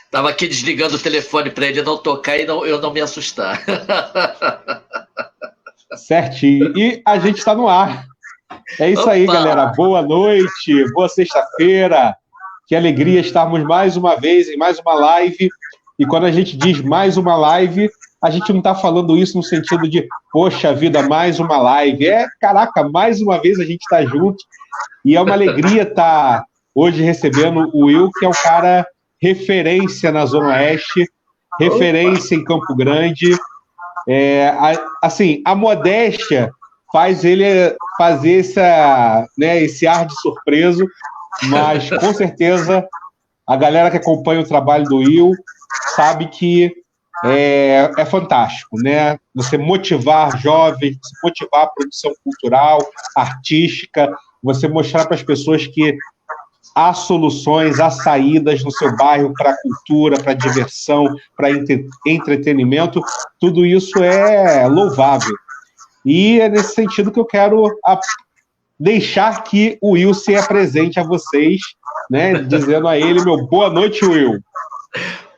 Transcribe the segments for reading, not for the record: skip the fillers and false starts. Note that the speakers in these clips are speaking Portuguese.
Tava aqui desligando o telefone para ele não tocar e eu não me assustar. Certinho. E a gente está no ar. É isso aí, Opa! galera. Boa noite, boa sexta-feira. Que alegria estarmos mais uma vez em mais uma live. E quando a gente diz mais uma live, a gente não está falando isso no sentido de, poxa vida, mais uma live. Caraca, mais uma vez a gente está junto. E é uma alegria estar hoje recebendo o Will, que é um cara referência na Zona Oeste, referência em Campo Grande. Assim, a modéstia faz ele fazer esse ar de surpreso, mas com certeza a galera que acompanha o trabalho do Will sabe que é fantástico, né? Você motivar jovens, você motivar a produção cultural, artística, você mostrar para as pessoas que há soluções, há saídas no seu bairro para cultura, para diversão, para entretenimento, tudo isso é louvável. E é nesse sentido que eu quero deixar que o Will se apresente a vocês, né, dizendo a ele, meu boa noite, Will.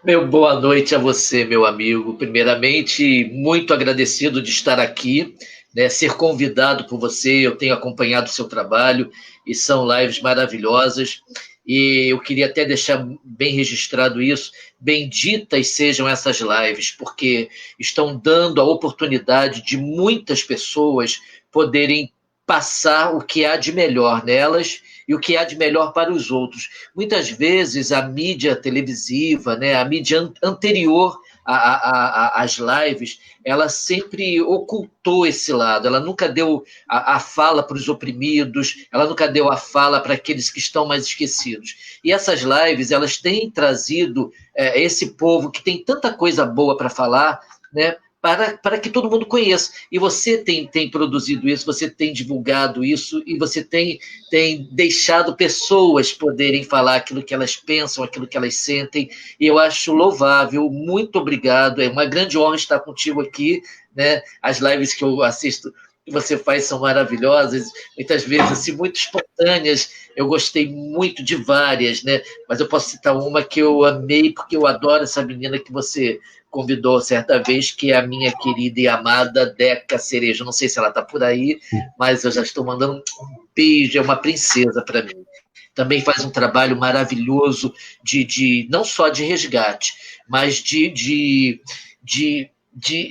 Meu boa noite a você, meu amigo. Primeiramente, muito agradecido de estar aqui, né, ser convidado por você. Eu tenho acompanhado o seu trabalho e são lives maravilhosas. E eu queria até deixar bem registrado isso. Benditas sejam essas lives, porque estão dando a oportunidade de muitas pessoas poderem passar o que há de melhor nelas e o que há de melhor para os outros. Muitas vezes a mídia televisiva, né, a mídia anterior às lives, ela sempre ocultou esse lado, ela nunca deu a fala para os oprimidos, ela nunca deu a fala para aqueles que estão mais esquecidos. E essas lives, elas têm trazido esse povo que tem tanta coisa boa para falar, né, para que todo mundo conheça. E você tem produzido isso, você tem divulgado isso, e você tem deixado pessoas poderem falar aquilo que elas pensam, aquilo que elas sentem, e eu acho louvável. Muito obrigado, é uma grande honra estar contigo aqui, né? As lives que eu assisto que você faz são maravilhosas, muitas vezes assim, muito espontâneas. Eu gostei muito de várias, né? Mas eu posso citar uma que eu amei, porque eu adoro essa menina que você convidou certa vez, que é a minha querida e amada Deca Cereja. Não sei se ela está por aí, mas eu já estou mandando um beijo, é uma princesa para mim. Também faz um trabalho maravilhoso de não só de resgate, mas de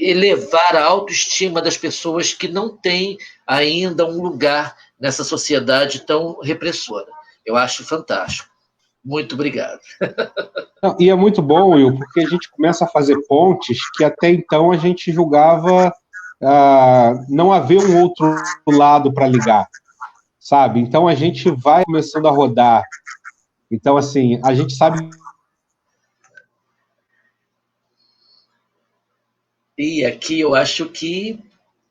elevar a autoestima das pessoas que não têm ainda um lugar nessa sociedade tão repressora. Eu acho fantástico. Muito obrigado. Não, e é muito bom, Will, porque a gente começa a fazer pontes que até então a gente julgava não haver um outro lado para ligar, sabe? Então a gente vai começando a rodar. Então, assim, a gente sabe... E aqui eu acho que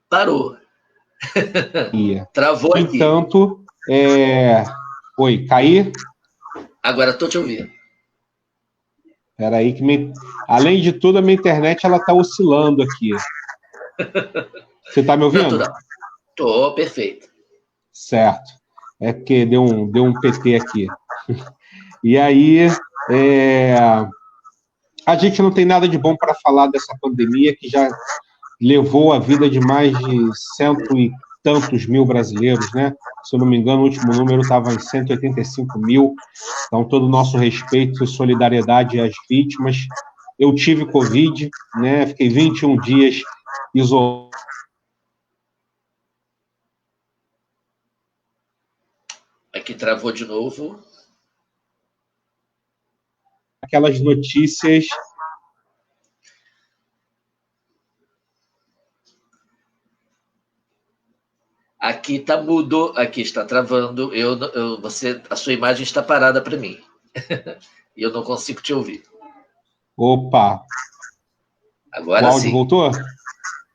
parou. Travou No aqui. entanto, Oi, caí? Agora estou te ouvindo. Espera aí que além de tudo a minha internet ela está oscilando aqui. Você está me ouvindo? Natural. Tô perfeito. Certo. É porque deu um PT aqui. E aí, a gente não tem nada de bom para falar dessa pandemia que já levou a vida de mais de cento e tantos mil brasileiros, né? Se eu não me engano, o último número estava em 185 mil. Então, todo o nosso respeito e solidariedade às vítimas. Eu tive Covid, né? Fiquei 21 dias isolado. Aqui travou de novo. Aquelas notícias... Aqui tá mudo, aqui está travando. A sua imagem está parada para mim. E eu não consigo te ouvir. Opa! Agora o áudio sim. Voltou?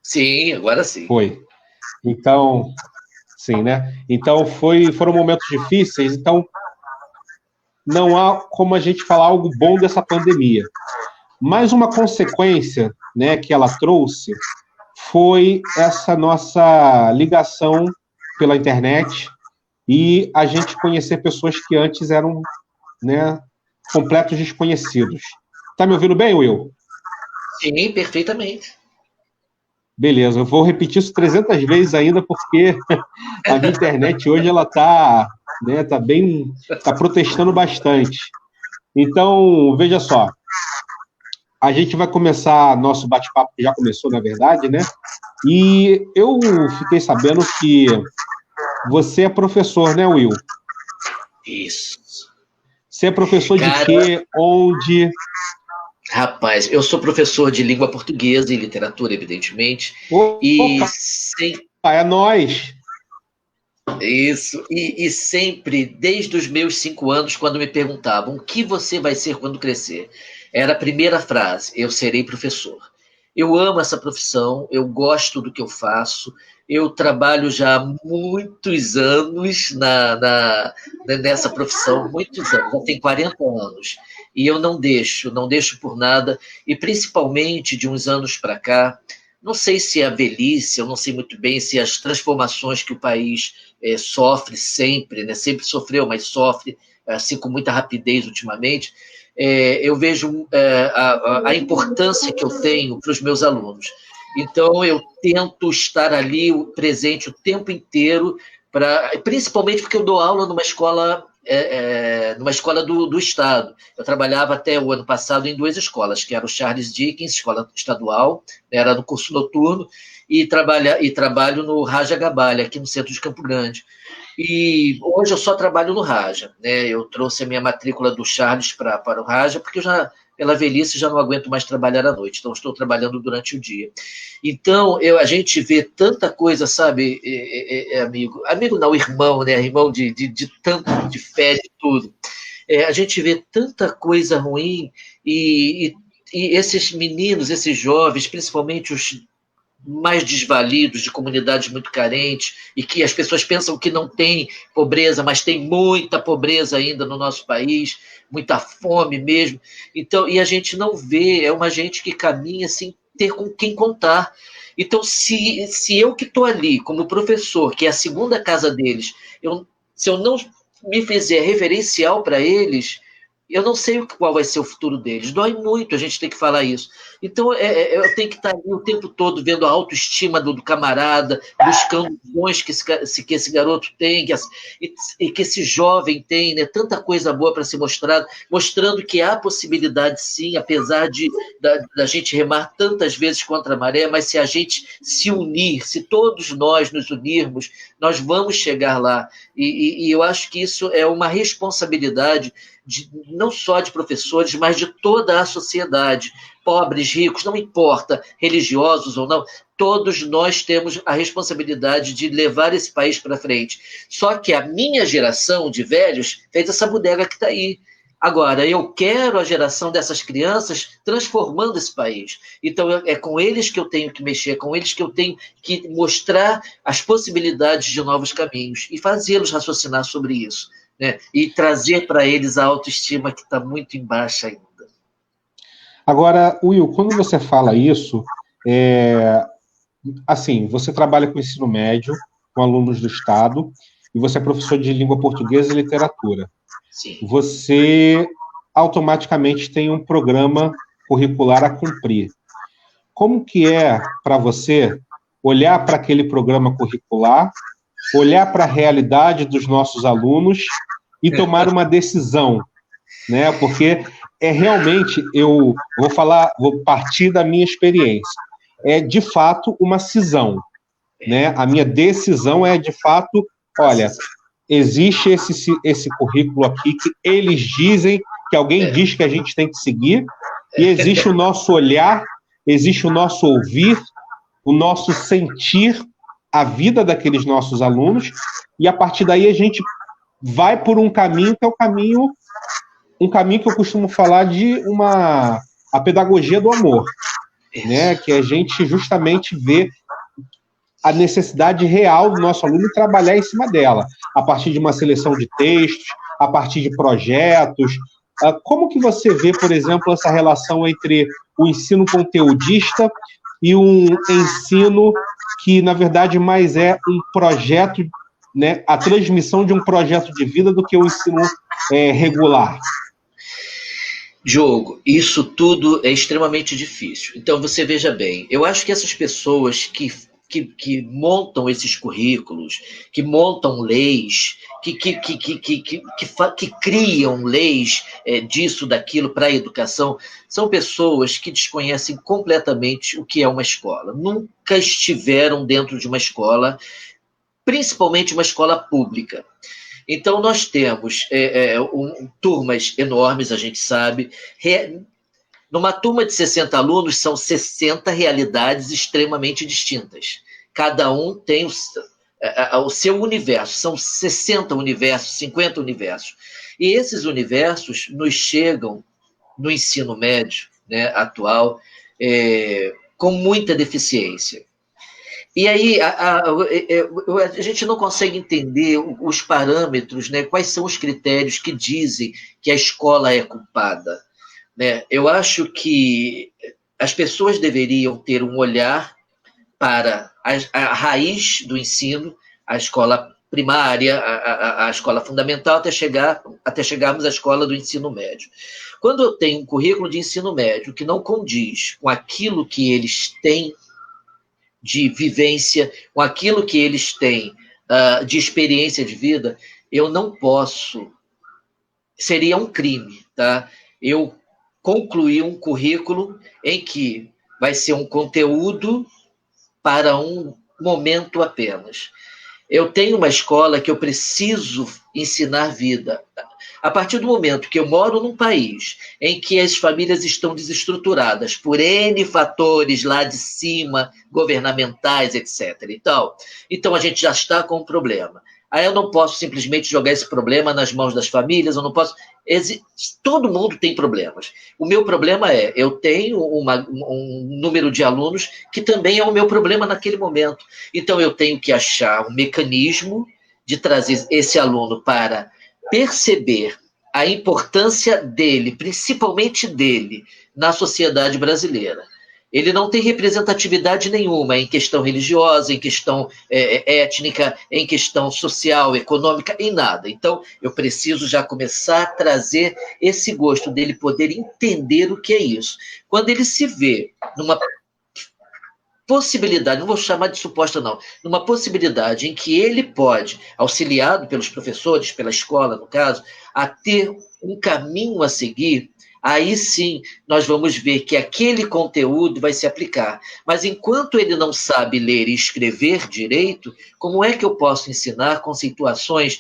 Sim, agora sim. Foi. Então, sim, né? Então, foram momentos difíceis, então não há como a gente falar algo bom dessa pandemia. Mas uma consequência, né, que ela trouxe foi essa nossa ligação pela internet e a gente conhecer pessoas que antes eram, né, completos desconhecidos. Tá me ouvindo bem, Will? Sim, perfeitamente. Beleza, eu vou repetir isso 300 vezes ainda, porque a minha internet hoje ela tá, né, tá protestando bastante. Então, veja só, a gente vai começar nosso bate-papo, que já começou, na verdade, né? E eu fiquei sabendo que você é professor, né, Will? Isso. Você é professor de Cara, quê? Onde? rapaz, eu sou professor de língua portuguesa e literatura, evidentemente, e Opa, é nós. e sempre, desde os meus 5 anos, quando me perguntavam o que você vai ser quando crescer, era a primeira frase: eu serei professor. Eu amo essa profissão, eu gosto do que eu faço, eu trabalho já há muitos anos nessa profissão, muitos anos, já tem 40 anos, e eu não deixo por nada, e principalmente de uns anos para cá, não sei se é a velhice, eu não sei muito bem se as transformações que o país sofre sempre, né? Sempre sofreu, mas sofre assim com muita rapidez ultimamente. Eu vejo a importância que eu tenho para os meus alunos. Então, eu tento estar ali presente o tempo inteiro, principalmente porque eu dou aula numa escola do Estado. Eu trabalhava até o ano passado em 2 escolas, que era o Charles Dickens, escola estadual, era no curso noturno, e trabalho no Raja Gabalha, aqui no centro de Campo Grande. E hoje eu só trabalho no Raja, né? Eu trouxe a minha matrícula do Charles para o Raja, porque eu já, pela velhice, já não aguento mais trabalhar à noite, então estou trabalhando durante o dia. Então, a gente vê tanta coisa, sabe, amigo não, irmão, né? Irmão de tanto, de fé, de tudo. A gente vê tanta coisa ruim e esses meninos, esses jovens, principalmente os mais desvalidos, de comunidades muito carentes, e que as pessoas pensam que não tem pobreza, mas tem muita pobreza ainda no nosso país, muita fome mesmo. Então, e a gente não vê, é uma gente que caminha sem ter com quem contar. Então, se eu que estou ali como professor, que é a segunda casa deles, se eu não me fizer referencial para eles, eu não sei qual vai ser o futuro deles. Dói muito a gente ter que falar isso. Então, eu tenho que estar ali o tempo todo vendo a autoestima do camarada, buscando os dons que esse garoto tem, e que esse jovem tem, né? Tanta coisa boa para ser mostrada, mostrando que há possibilidade, sim, apesar da gente remar tantas vezes contra a maré, mas se a gente se unir, se todos nós nos unirmos, nós vamos chegar lá. E eu acho que isso é uma responsabilidade não só de professores, mas de toda a sociedade, pobres, ricos, não importa, religiosos ou não, todos nós temos a responsabilidade de levar esse país para frente. Só que a minha geração de velhos fez essa bodega que está aí. Agora, eu quero a geração dessas crianças transformando esse país. Então, é com eles que eu tenho que mexer, é com eles que eu tenho que mostrar as possibilidades de novos caminhos e fazê-los raciocinar sobre isso, né? E trazer para eles a autoestima que está muito embaixo ainda. Agora, Will, quando você fala isso, assim, você trabalha com ensino médio, com alunos do Estado, e você é professor de língua portuguesa e literatura. Sim. Você automaticamente tem um programa curricular a cumprir. Como que é para você olhar para aquele programa curricular, olhar para a realidade dos nossos alunos e tomar uma decisão, né? Porque realmente, eu vou partir da minha experiência, é de fato uma cisão, né? A minha decisão é de fato, olha, existe esse currículo aqui que eles dizem, que alguém diz que a gente tem que seguir, e existe o nosso olhar, existe o nosso ouvir, o nosso sentir a vida daqueles nossos alunos, e a partir daí a gente vai por um caminho que é um caminho que eu costumo falar de a pedagogia do amor, né? Que a gente justamente vê a necessidade real do nosso aluno e trabalhar em cima dela, a partir de uma seleção de textos, a partir de projetos. Como que você vê, por exemplo, essa relação entre o ensino conteudista e um ensino que, na verdade, mais é um projeto, né, a transmissão de um projeto de vida do que o ensino regular? Diogo, isso tudo é extremamente difícil. Então, você veja bem, eu acho que essas pessoas que montam esses currículos, que montam leis, que criam leis disso, daquilo para a educação, são pessoas que desconhecem completamente o que é uma escola. Nunca estiveram dentro de uma escola, principalmente uma escola pública. Então, nós temos turmas enormes, a gente sabe. Numa turma de 60 alunos, são 60 realidades extremamente distintas. Cada um tem o seu universo, são 60 universos, 50 universos. E esses universos nos chegam no ensino médio, né, atual, com muita deficiência. E aí a gente não consegue entender os parâmetros, né? Quais são os critérios que dizem que a escola é culpada, né? Eu acho que as pessoas deveriam ter um olhar para a raiz do ensino, a escola primária, a escola fundamental, até chegarmos à escola do ensino médio. Quando eu tenho um currículo de ensino médio que não condiz com aquilo que eles têm de vivência, com aquilo que eles têm de experiência de vida, eu não posso, seria um crime, tá? Eu concluir um currículo em que vai ser um conteúdo para um momento apenas. Eu tenho uma escola que eu preciso ensinar vida. A partir do momento que eu moro num país em que as famílias estão desestruturadas por N fatores lá de cima, governamentais, etc. Então a gente já está com um problema. Aí eu não posso simplesmente jogar esse problema nas mãos das famílias, eu não posso. Todo mundo tem problemas. O meu problema eu tenho um número de alunos que também é o meu problema naquele momento. Então eu tenho que achar um mecanismo de trazer esse aluno para perceber a importância dele, principalmente dele, na sociedade brasileira. Ele não tem representatividade nenhuma em questão religiosa, em questão étnica, em questão social, econômica, em nada. Então, eu preciso já começar a trazer esse gosto dele poder entender o que é isso. Quando ele se vê numa possibilidade, não vou chamar de suposta não, numa possibilidade em que ele pode, auxiliado pelos professores, pela escola, no caso, a ter um caminho a seguir, aí sim nós vamos ver que aquele conteúdo vai se aplicar. Mas enquanto ele não sabe ler e escrever direito, como é que eu posso ensinar conceituações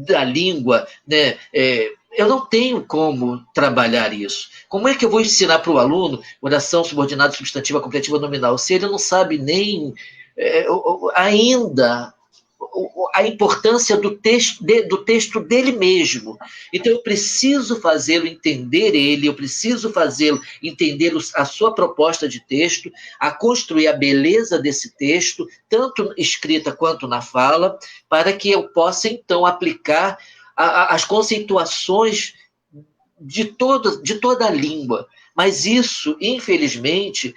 da língua, né? Eu não tenho como trabalhar isso. Como é que eu vou ensinar para o aluno oração subordinada, substantiva, completiva, nominal, se ele não sabe nem ainda a importância do texto dele mesmo? Então, eu preciso fazê-lo entender eu preciso fazê-lo entender a sua proposta de texto, a construir a beleza desse texto, tanto escrita quanto na fala, para que eu possa, então, aplicar as conceituações de toda a língua. Mas isso, infelizmente,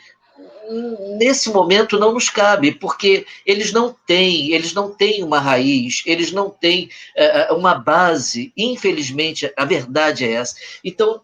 nesse momento não nos cabe, porque eles não têm uma raiz, eles não têm uma base, infelizmente, a verdade é essa. Então,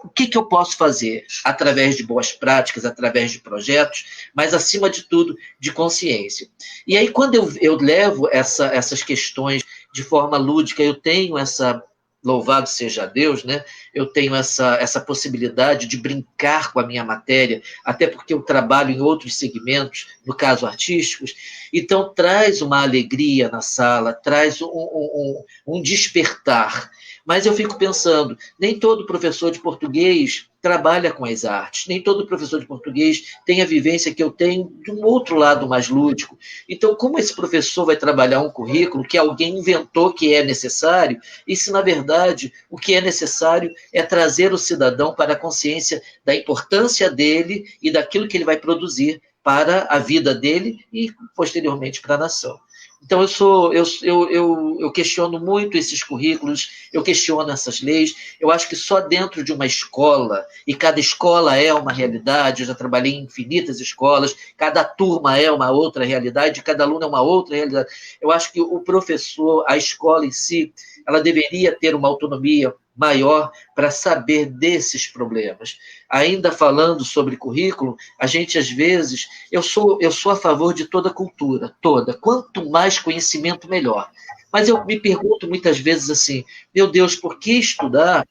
o que eu posso fazer? Através de boas práticas, através de projetos, mas, acima de tudo, de consciência. E aí, quando eu levo essas questões de forma lúdica, eu tenho essa... Louvado seja Deus, né? Eu tenho essa possibilidade de brincar com a minha matéria, até porque eu trabalho em outros segmentos, no caso artísticos, então traz uma alegria na sala, traz um despertar. Mas eu fico pensando, nem todo professor de português trabalha com as artes, nem todo professor de português tem a vivência que eu tenho de um outro lado mais lúdico. Então, como esse professor vai trabalhar um currículo que alguém inventou que é necessário, e se, na verdade, o que é necessário é trazer o cidadão para a consciência da importância dele e daquilo que ele vai produzir para a vida dele e, posteriormente, para a nação. Então, eu questiono muito esses currículos, eu questiono essas leis. Eu acho que só dentro de uma escola, e cada escola é uma realidade, eu já trabalhei em infinitas escolas, cada turma é uma outra realidade, cada aluno é uma outra realidade. Eu acho que o professor, a escola em si, ela deveria ter uma autonomia maior para saber desses problemas. Ainda falando sobre currículo, a gente às vezes, eu sou a favor de toda cultura, toda. Quanto mais conhecimento, melhor. Mas eu me pergunto muitas vezes assim, meu Deus, por que estudar?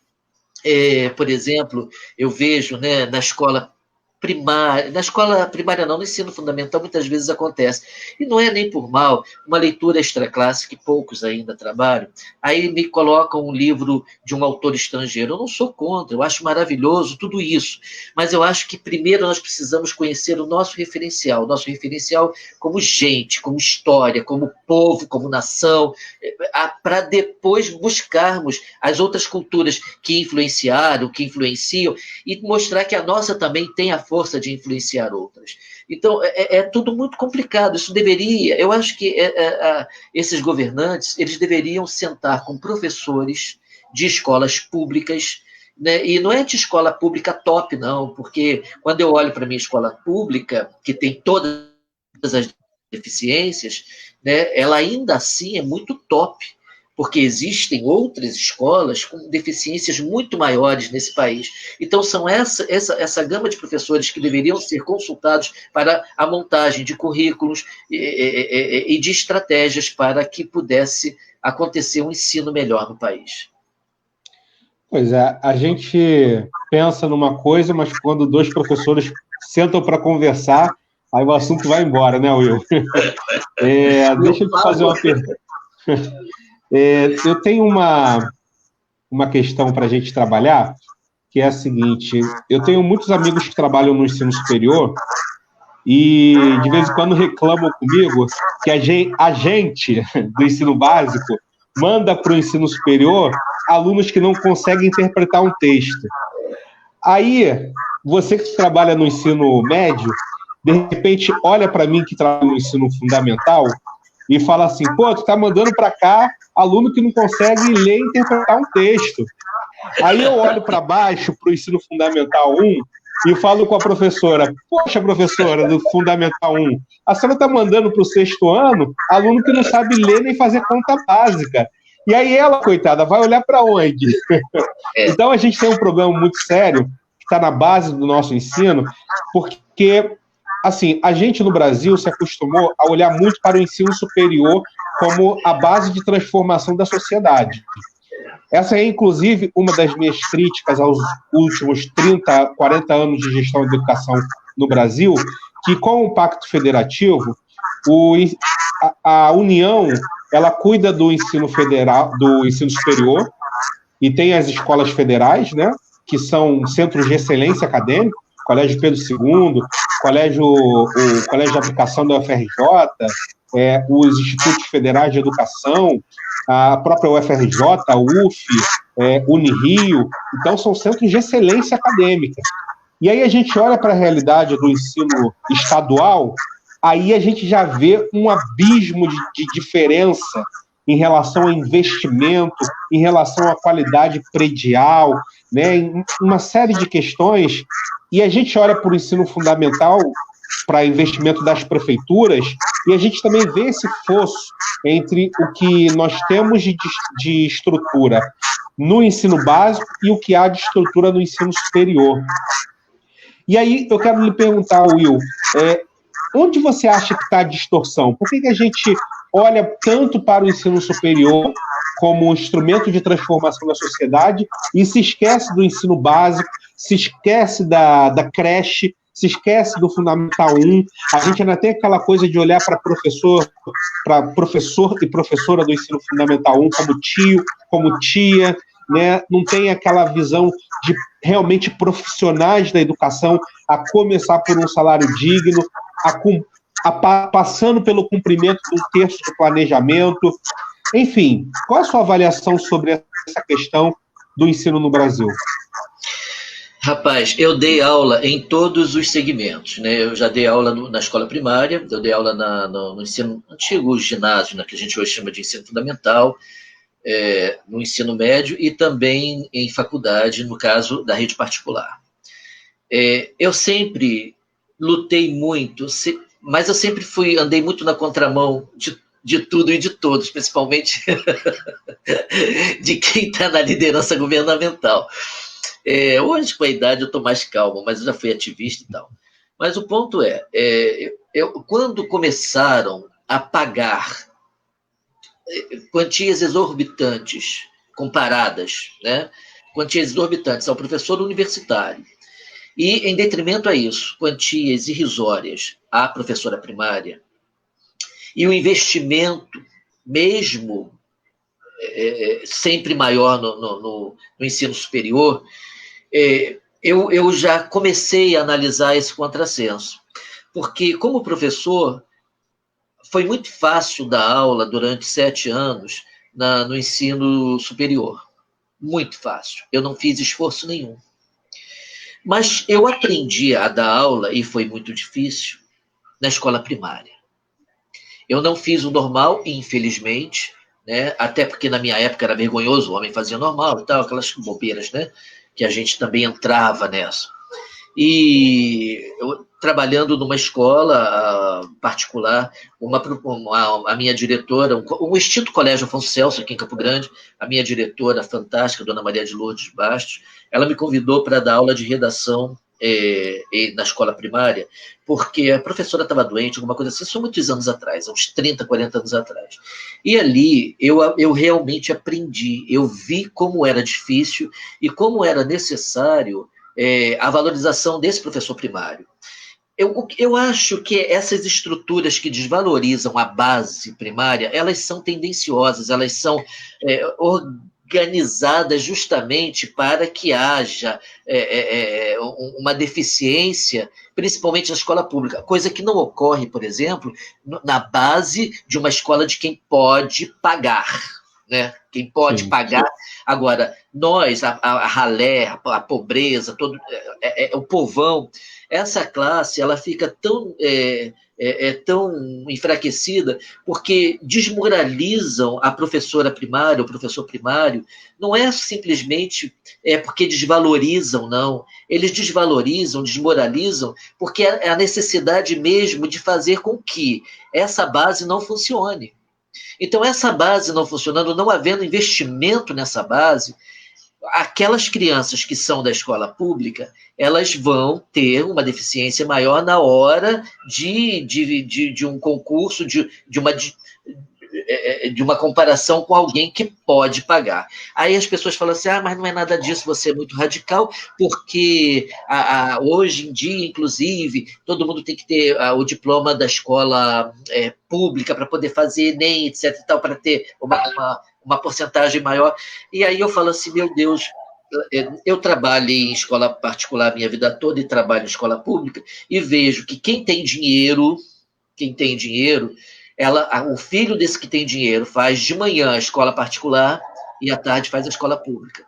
Por exemplo, eu vejo, né, na escola primária não, no ensino fundamental muitas vezes acontece, e não é nem por mal, uma leitura extraclasse que poucos ainda trabalham, aí me colocam um livro de um autor estrangeiro, eu não sou contra, eu acho maravilhoso tudo isso, mas eu acho que primeiro nós precisamos conhecer o nosso referencial como gente, como história, como povo, como nação, para depois buscarmos as outras culturas que influenciaram, que influenciam, e mostrar que a nossa também tem a força de influenciar outras. Então, é tudo muito complicado. Isso deveria, eu acho que esses governantes, eles deveriam sentar com professores de escolas públicas, né? E não é de escola pública top, não, porque quando eu olho para a minha escola pública, que tem todas as deficiências, né, ela ainda assim é muito top, porque existem outras escolas com deficiências muito maiores nesse país. Então, são essa gama de professores que deveriam ser consultados para a montagem de currículos e de estratégias para que pudesse acontecer um ensino melhor no país. Pois é, a gente pensa numa coisa, mas quando dois professores sentam para conversar, aí o assunto vai embora, né, Will? Deixa eu te fazer uma pergunta. Eu tenho uma questão para a gente trabalhar, que é a seguinte: eu tenho muitos amigos que trabalham no ensino superior e de vez em quando reclamam comigo que a gente do ensino básico manda para o ensino superior alunos que não conseguem interpretar um texto. Aí, você que trabalha no ensino médio, de repente olha para mim que trabalha no ensino fundamental e fala assim, pô, tu tá mandando para cá aluno que não consegue ler e interpretar um texto. Aí eu olho para baixo, para o ensino fundamental 1, e falo com a professora, poxa, professora do Fundamental 1, a senhora está mandando para o 6º ano aluno que não sabe ler nem fazer conta básica. E aí ela, coitada, vai olhar para onde? Então a gente tem um problema muito sério, que está na base do nosso ensino, porque, assim, a gente no Brasil se acostumou a olhar muito para o ensino superior como a base de transformação da sociedade. Essa é, inclusive, uma das minhas críticas aos últimos 30, 40 anos de gestão de educação no Brasil, que com o Pacto Federativo, a União, ela cuida do ensino federal, do ensino superior, e tem as escolas federais, né, que são centros de excelência acadêmica, Colégio Pedro II, o Colégio de Aplicação da UFRJ, os Institutos Federais de Educação, a própria UFRJ, a UF, Unirio. Então, são centros de excelência acadêmica. E aí a gente olha para a realidade do ensino estadual, aí a gente já vê um abismo de diferença em relação ao investimento, em relação à qualidade predial, né, em uma série de questões. E a gente olha para o ensino fundamental, para investimento das prefeituras, e a gente também vê esse fosso entre o que nós temos de estrutura no ensino básico e o que há de estrutura no ensino superior. E aí eu quero lhe perguntar, Will, onde você acha que está a distorção? Por que a gente olha tanto para o ensino superior como um instrumento de transformação da sociedade e se esquece do ensino básico, se esquece da creche, se esquece do Fundamental 1, a gente ainda tem aquela coisa de olhar para professor e professora do ensino Fundamental 1 como tio, como tia, né? Não tem aquela visão de realmente profissionais da educação, a começar por um salário digno, passando pelo cumprimento de um terço do planejamento. Enfim, qual a sua avaliação sobre essa questão do ensino no Brasil? Rapaz, eu dei aula em todos os segmentos, né? Eu já dei aula na escola primária, eu dei aula no ensino antigo ginásio, né, que a gente hoje chama de ensino fundamental, no ensino médio e também em faculdade, no caso da rede particular. Eu sempre lutei muito, mas eu sempre andei muito na contramão de tudo e de todos, principalmente de quem está na liderança governamental. Hoje, com a idade, eu estou mais calmo, mas eu já fui ativista e tal. Mas o ponto quando começaram a pagar quantias exorbitantes comparadas, né? Quantias exorbitantes ao professor universitário, e, em detrimento a isso, quantias irrisórias à professora primária, e o investimento, mesmo sempre maior no ensino superior, eu já comecei a analisar esse contrassenso. Porque, como professor, foi muito fácil dar aula durante 7 anos no ensino superior. Muito fácil. Eu não fiz esforço nenhum. Mas eu aprendi a dar aula, e foi muito difícil, na escola primária. Eu não fiz o normal, infelizmente, né? Até porque na minha época era vergonhoso, o homem fazia normal e tal, aquelas bobeiras, né? Que a gente também entrava nessa. E eu, trabalhando numa escola particular, a minha diretora, um extinto colégio Afonso Celso, aqui em Campo Grande, a minha diretora fantástica, Dona Maria de Lourdes Bastos, ela me convidou para dar aula de redação na escola primária, porque a professora estava doente, alguma coisa assim, isso muitos anos atrás, uns 30, 40 anos atrás. E ali eu realmente aprendi, eu vi como era difícil e como era necessário a valorização desse professor primário. Eu acho que essas estruturas que desvalorizam a base primária, elas são tendenciosas, elas são organizadas justamente para que haja uma deficiência, principalmente na escola pública, coisa que não ocorre, por exemplo, na base de uma escola de quem pode pagar. Né? Quem pode pagar. Agora, nós, a ralé, a pobreza, o povão, essa classe ela fica tão enfraquecida porque desmoralizam a professora primária, o professor primário. Não é simplesmente porque desvalorizam, não. Eles desvalorizam, desmoralizam, porque é a necessidade mesmo de fazer com que essa base não funcione. Então, essa base não funcionando, não havendo investimento nessa base, aquelas crianças que são da escola pública, elas vão ter uma deficiência maior na hora de um concurso, de uma comparação com alguém que pode pagar. Aí as pessoas falam assim, mas não é nada disso, você é muito radical, porque hoje em dia, inclusive, todo mundo tem que ter o diploma da escola pública para poder fazer ENEM, etc. e tal, para ter uma porcentagem maior. E aí eu falo assim, meu Deus, eu trabalhei em escola particular a minha vida toda e trabalho em escola pública e vejo que quem tem dinheiro, o filho desse que tem dinheiro faz de manhã a escola particular e à tarde faz a escola pública.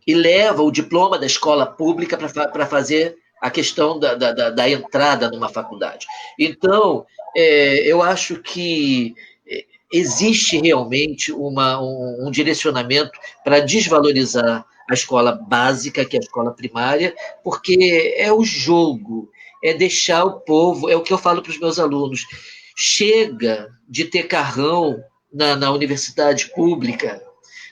E leva o diploma da escola pública para fazer a questão da entrada numa faculdade. Então, eu acho que existe realmente um direcionamento para desvalorizar a escola básica, que é a escola primária, porque é o jogo, é deixar o povo, é o que eu falo para os meus alunos, chega de ter carrão na universidade pública.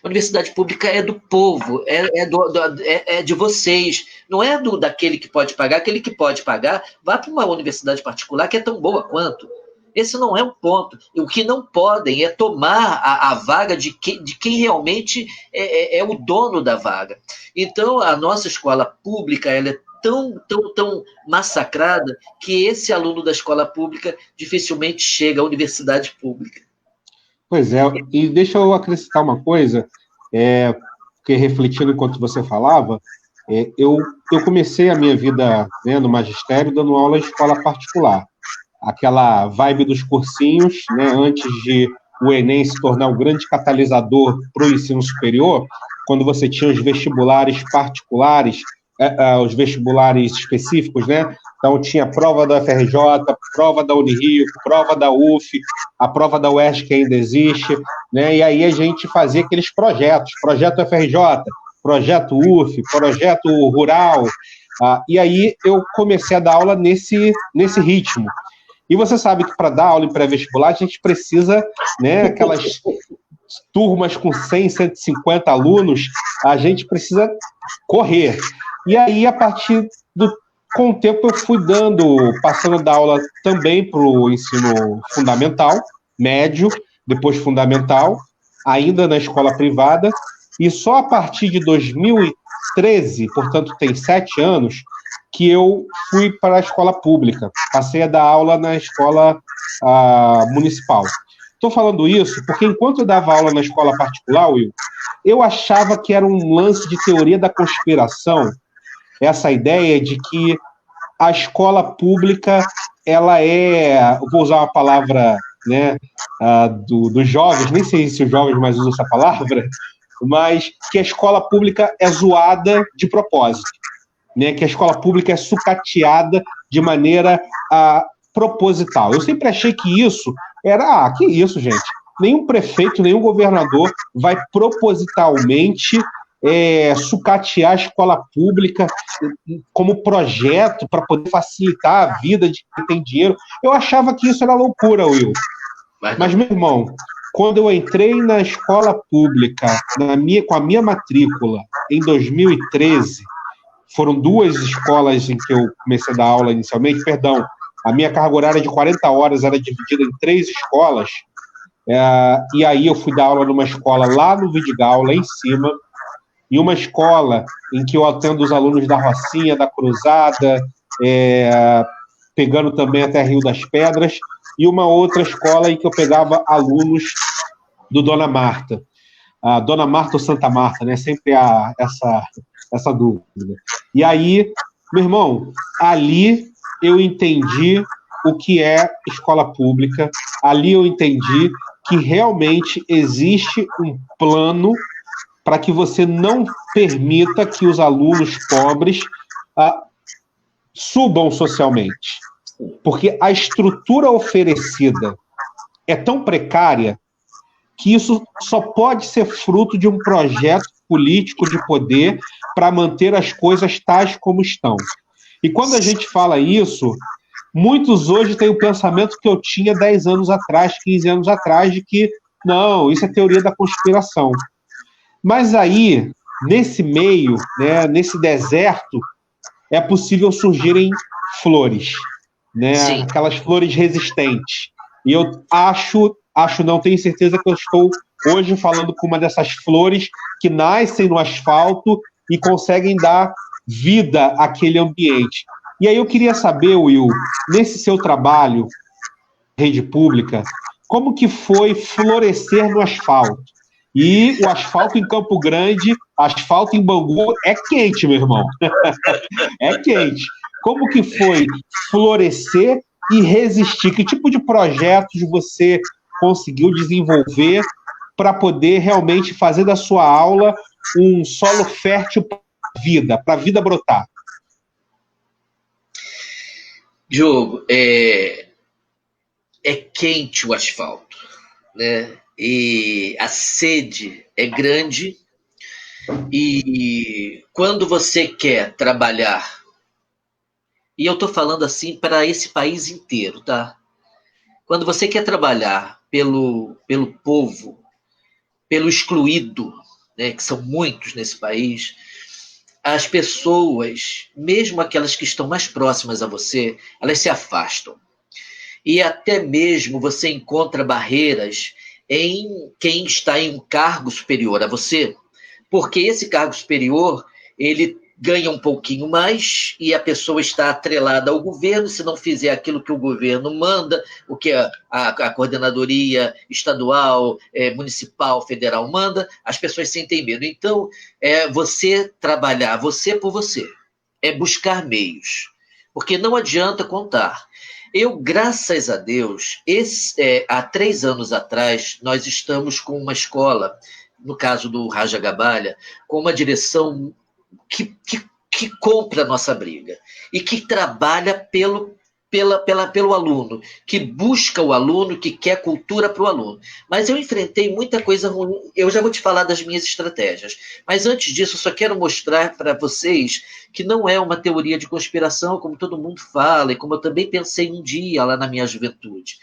A universidade pública é do povo, é de vocês, não é daquele que pode pagar. Aquele que pode pagar, vá para uma universidade particular que é tão boa quanto. Esse não é um ponto. O que não podem é tomar a vaga de quem realmente é o dono da vaga. Então, a nossa escola pública ela é tão massacrada que esse aluno da escola pública dificilmente chega à universidade pública. Pois é, e deixa eu acrescentar uma coisa, porque refletindo enquanto você falava, eu comecei a minha vida no magistério dando aula em escola particular. Aquela vibe dos cursinhos, né, antes de o Enem se tornar o grande catalisador para o ensino superior, quando você tinha os vestibulares particulares, os vestibulares específicos, né? Então tinha prova da UFRJ, prova da Unirio, prova da UF, a prova da UERJ que ainda existe, né? E aí a gente fazia aqueles projetos, projeto UFRJ, projeto UF, projeto rural, e aí eu comecei a dar aula nesse ritmo. E você sabe que para dar aula em pré-vestibular a gente precisa, né, aquelas turmas com 100, 150 alunos, a gente precisa correr. E aí, com o tempo, eu fui passando a dar aula também para o ensino fundamental, médio, depois fundamental, ainda na escola privada, e só a partir de 2013, portanto tem 7 anos, que eu fui para a escola pública, passei a dar aula na escola municipal. Estou falando isso porque enquanto eu dava aula na escola particular, Will, eu achava que era um lance de teoria da conspiração, essa ideia de que a escola pública, ela vou usar uma palavra, né, dos jovens, nem sei se os jovens mais usam essa palavra, mas que a escola pública é zoada de propósito, né, que a escola pública é sucateada de maneira proposital. Eu sempre achei que isso era, que isso, gente? Nenhum prefeito, nenhum governador vai propositalmente sucatear a escola pública como projeto para poder facilitar a vida de quem tem dinheiro. Eu achava que isso era loucura, Will. Mas, meu irmão, quando eu entrei na escola pública com a minha matrícula em 2013, foram 2 escolas em que eu comecei a dar aula inicialmente, perdão, a minha carga horária de 40 horas era dividida em 3 escolas, e aí eu fui dar aula numa escola lá no Vidigal, lá em cima, e uma escola em que eu atendo os alunos da Rocinha, da Cruzada, pegando também até Rio das Pedras, e uma outra escola em que eu pegava alunos do Dona Marta. Dona Marta ou Santa Marta, né? Sempre há essa dúvida. E aí, meu irmão, ali eu entendi o que é escola pública, ali eu entendi que realmente existe um plano para que você não permita que os alunos pobres subam socialmente. Porque a estrutura oferecida é tão precária que isso só pode ser fruto de um projeto político de poder para manter as coisas tais como estão. E quando a gente fala isso, muitos hoje têm o pensamento que eu tinha 10 anos atrás, 15 anos atrás, de que, não, isso é teoria da conspiração. Mas aí, nesse meio, né, nesse deserto, é possível surgirem flores, né? Sim. Aquelas flores resistentes. E eu não tenho certeza que eu estou hoje falando com uma dessas flores que nascem no asfalto e conseguem dar vida àquele ambiente. E aí eu queria saber, Will, nesse seu trabalho, rede pública, como que foi florescer no asfalto? E o asfalto em Campo Grande, asfalto em Bangu, é quente, meu irmão. É quente. Como que foi florescer e resistir? Que tipo de projetos você conseguiu desenvolver para poder realmente fazer da sua aula um solo fértil para a vida brotar? Diogo, é quente o asfalto, né? E a sede é grande, e quando você quer trabalhar, e eu estou falando assim para esse país inteiro, tá? Quando você quer trabalhar pelo povo, pelo excluído, né, que são muitos nesse país, as pessoas, mesmo aquelas que estão mais próximas a você, elas se afastam. E até mesmo você encontra barreiras em quem está em um cargo superior a você, porque esse cargo superior, ele ganha um pouquinho mais e a pessoa está atrelada ao governo. Se não fizer aquilo que o governo manda, o que a coordenadoria estadual, municipal, federal manda, as pessoas sentem medo. Então, você trabalhar você por você, é buscar meios, porque não adianta contar. Eu, graças a Deus, há 3 anos atrás, nós estamos com uma escola, no caso do Raja Gabalha, com uma direção que que compra a nossa briga e que trabalha pelo aluno, que busca o aluno, que quer cultura para o aluno. Mas eu enfrentei muita coisa ruim. Eu já vou te falar das minhas estratégias. Mas antes disso, eu só quero mostrar para vocês que não é uma teoria de conspiração, como todo mundo fala, e como eu também pensei um dia lá na minha juventude.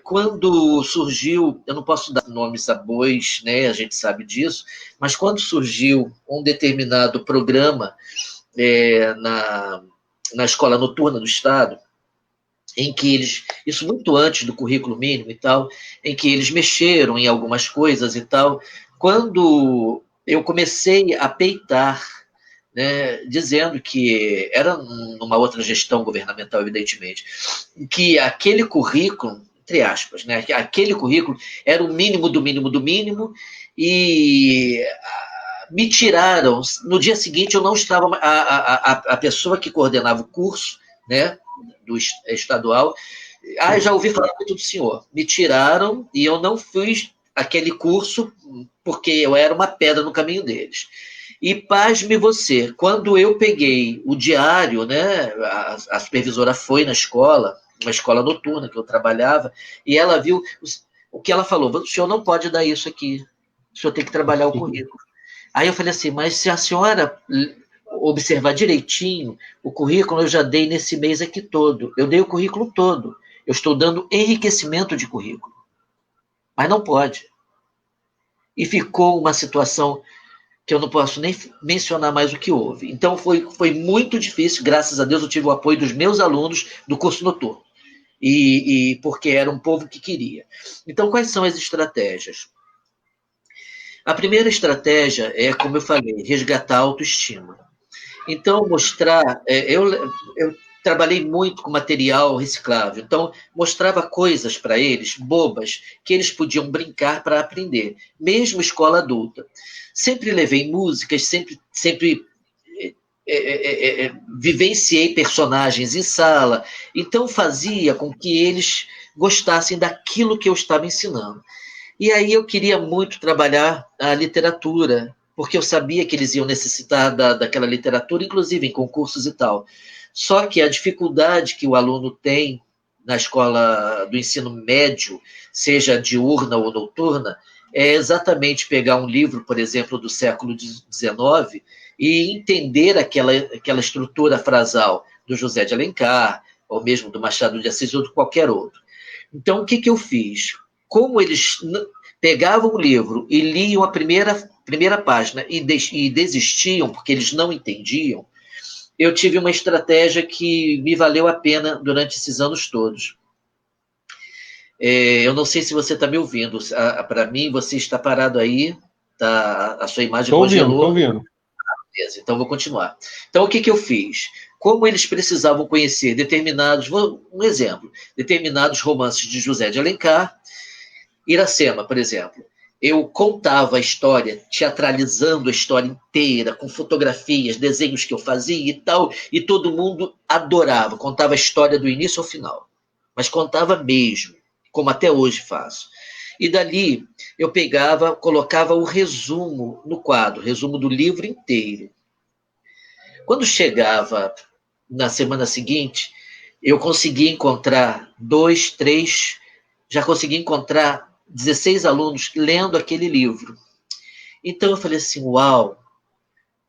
Quando surgiu, eu não posso dar nomes a bois, né, a gente sabe disso, mas quando surgiu um determinado programa na escola noturna do Estado, em que eles, isso muito antes do currículo mínimo e tal, em que eles mexeram em algumas coisas e tal, quando eu comecei a peitar, né, dizendo que era numa outra gestão governamental, evidentemente, que aquele currículo, entre aspas, né, aquele currículo era o mínimo do mínimo do mínimo, e me tiraram. No dia seguinte, eu não estava. A pessoa que coordenava o curso, né, do estadual, já ouvi falar muito do senhor. Me tiraram e eu não fiz aquele curso porque eu era uma pedra no caminho deles. E pasme você, quando eu peguei o diário, né, a supervisora foi na escola, uma escola noturna que eu trabalhava, e ela viu o que ela falou: o senhor não pode dar isso aqui, o senhor tem que trabalhar o currículo. Aí eu falei assim, mas se a senhora observar direitinho, o currículo eu já dei nesse mês aqui todo. Eu dei o currículo todo. Eu estou dando enriquecimento de currículo. Mas não pode. E ficou uma situação que eu não posso nem mencionar mais o que houve. Então foi muito difícil, graças a Deus eu tive o apoio dos meus alunos do curso noturno. E porque era um povo que queria. Então, quais são as estratégias? A primeira estratégia é, como eu falei, resgatar a autoestima. Então, mostrar. Eu trabalhei muito com material reciclável, então mostrava coisas para eles, bobas, que eles podiam brincar para aprender, mesmo escola adulta. Sempre levei músicas, sempre vivenciei personagens em sala, então fazia com que eles gostassem daquilo que eu estava ensinando. E aí eu queria muito trabalhar a literatura, porque eu sabia que eles iam necessitar daquela literatura, inclusive em concursos e tal. Só que a dificuldade que o aluno tem na escola do ensino médio, seja diurna ou noturna, é exatamente pegar um livro, por exemplo, do século XIX e entender aquela estrutura frasal do José de Alencar, ou mesmo do Machado de Assis ou de qualquer outro. Então, o que eu fiz? Como eles pegavam o livro e liam a primeira página e desistiam porque eles não entendiam, eu tive uma estratégia que me valeu a pena durante esses anos todos. Eu não sei se você está me ouvindo. Para mim, você está parado aí, a sua imagem congelou. Estou ouvindo. Beleza, então vou continuar. Então, o que eu fiz? Como eles precisavam conhecer um exemplo, determinados romances de José de Alencar, Iracema, por exemplo. Eu contava a história, teatralizando a história inteira, com fotografias, desenhos que eu fazia e tal, e todo mundo adorava. Contava a história do início ao final. Mas contava mesmo, como até hoje faço. E dali eu colocava o resumo no quadro, resumo do livro inteiro. Quando chegava na semana seguinte, eu conseguia encontrar 2, 3, já consegui encontrar 16 alunos lendo aquele livro. Então eu falei assim, uau,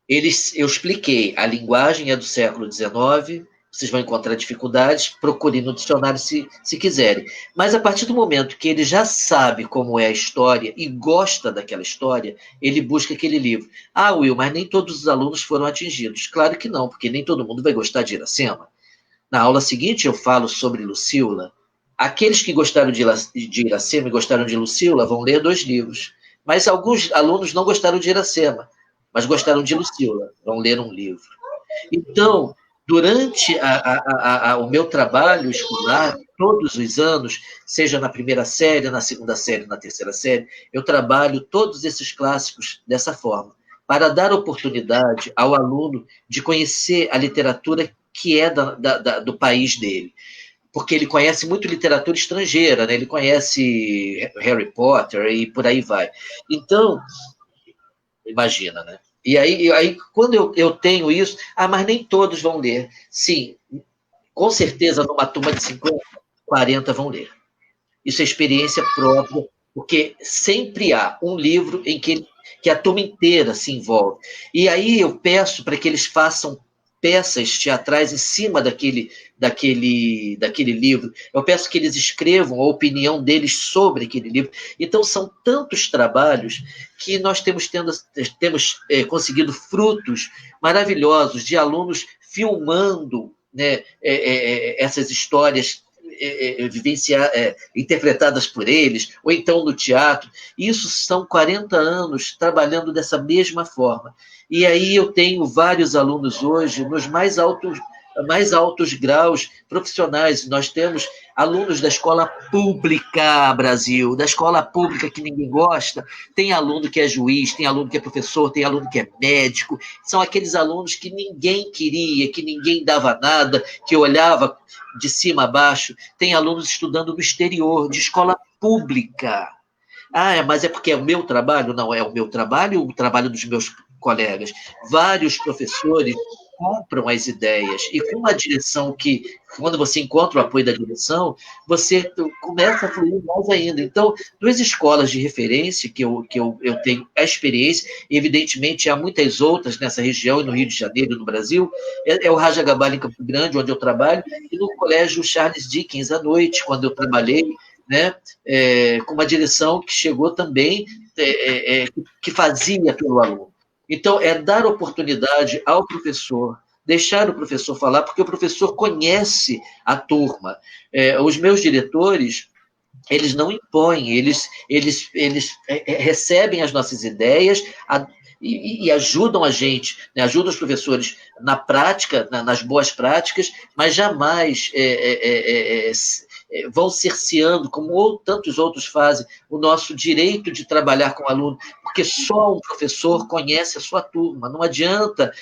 eu expliquei, a linguagem é do século XIX, vocês vão encontrar dificuldades, procurem no dicionário se quiserem. Mas a partir do momento que ele já sabe como é a história e gosta daquela história, ele busca aquele livro. Ah, Will, mas nem todos os alunos foram atingidos. Claro que não, porque nem todo mundo vai gostar de Iracema. Na aula seguinte eu falo sobre Lucíola. Aqueles que gostaram de Iracema e gostaram de Lucíola vão ler 2 livros. Mas alguns alunos não gostaram de Iracema, mas gostaram de Lucíola, vão ler um livro. Então, durante o meu trabalho escolar, todos os anos, seja na primeira série, na segunda série, na terceira série, eu trabalho todos esses clássicos dessa forma, para dar oportunidade ao aluno de conhecer a literatura que é do país dele. Porque ele conhece muito literatura estrangeira, né? Ele conhece Harry Potter e por aí vai. Então, imagina, né? E aí quando eu tenho isso, mas nem todos vão ler. Sim, com certeza, numa turma de 50, 40 vão ler. Isso é experiência própria, porque sempre há um livro em que a turma inteira se envolve. E aí eu peço para que eles façam peças teatrais em cima daquele livro. Eu peço que eles escrevam a opinião deles sobre aquele livro. Então, são tantos trabalhos que nós temos conseguido frutos maravilhosos de alunos filmando, né, essas histórias interpretadas por eles, ou então no teatro. Isso são 40 anos trabalhando dessa mesma forma. E aí eu tenho vários alunos hoje nos mais altos graus profissionais. Nós temos alunos da escola pública, Brasil, da escola pública que ninguém gosta. Tem aluno que é juiz, tem aluno que é professor, tem aluno que é médico. São aqueles alunos que ninguém queria, que ninguém dava nada, que olhava de cima a baixo. Tem alunos estudando no exterior, de escola pública. Mas é porque é o meu trabalho? Não, é o meu trabalho, o trabalho dos meus colegas. Vários professores compram as ideias, e com uma direção que, quando você encontra o apoio da direção, você começa a fluir mais ainda. Então, duas escolas de referência que eu tenho a experiência, e evidentemente há muitas outras nessa região, no Rio de Janeiro e no Brasil, é o Rajagabalha em Campo Grande, onde eu trabalho, e no Colégio Charles Dickens, à noite, quando eu trabalhei, né, com uma direção que chegou também, que fazia pelo aluno. Então, é dar oportunidade ao professor, deixar o professor falar, porque o professor conhece a turma. Os meus diretores, eles não impõem, eles recebem as nossas ideias e ajudam a gente, né? Ajudam os professores na prática, nas boas práticas, mas jamais vão cerceando, como tantos outros fazem, o nosso direito de trabalhar com o aluno, porque só um professor conhece a sua turma. Não adianta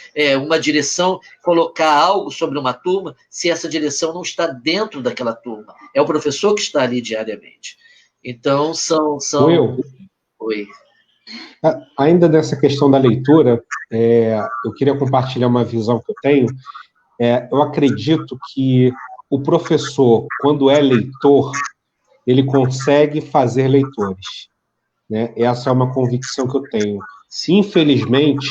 uma direção colocar algo sobre uma turma se essa direção não está dentro daquela turma. É o professor que está ali diariamente. Então, são... Will, Oi. Ainda nessa questão da leitura, eu queria compartilhar uma visão que eu tenho. Eu acredito que o professor, quando é leitor, ele consegue fazer leitores, né? Essa é uma convicção que eu tenho. Infelizmente,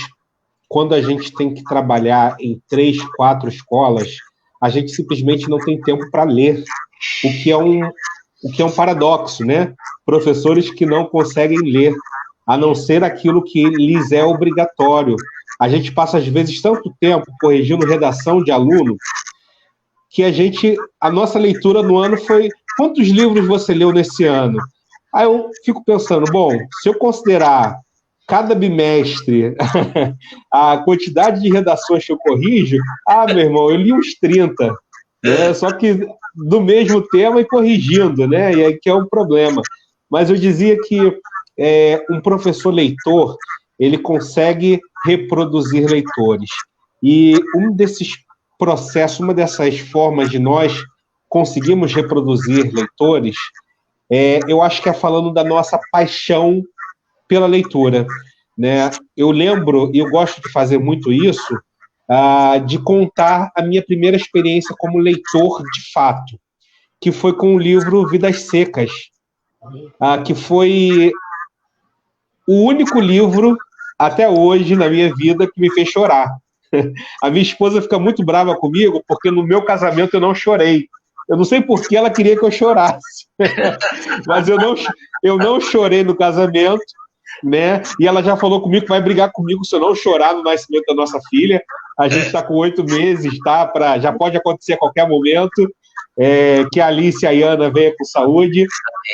quando a gente tem que trabalhar em 3, 4 escolas, a gente simplesmente não tem tempo para ler, o que é um paradoxo, né? Professores que não conseguem ler, a não ser aquilo que lhes é obrigatório. A gente passa, às vezes, tanto tempo corrigindo redação de aluno, que a nossa leitura no ano foi: quantos livros você leu nesse ano? Aí eu fico pensando, bom, se eu considerar cada bimestre a quantidade de redações que eu corrijo, meu irmão, eu li uns 30, né? Só que do mesmo tema e corrigindo, né? E aí que é um problema. Mas eu dizia que um professor leitor, ele consegue reproduzir leitores. E um desses processos, uma dessas formas de nós conseguirmos reproduzir leitores, eu acho que é falando da nossa paixão pela leitura, né? Eu lembro, e eu gosto de fazer muito isso, de contar a minha primeira experiência como leitor de fato, que foi com o livro Vidas Secas, que foi o único livro, até hoje, na minha vida, que me fez chorar. A minha esposa fica muito brava comigo, porque no meu casamento eu não chorei. Eu não sei por que ela queria que eu chorasse. Mas eu não chorei no casamento, né? E ela já falou comigo que vai brigar comigo se eu não chorar no nascimento da nossa filha. A gente está com 8 meses, tá? Já pode acontecer a qualquer momento, que a Alice e a Iana venham com saúde,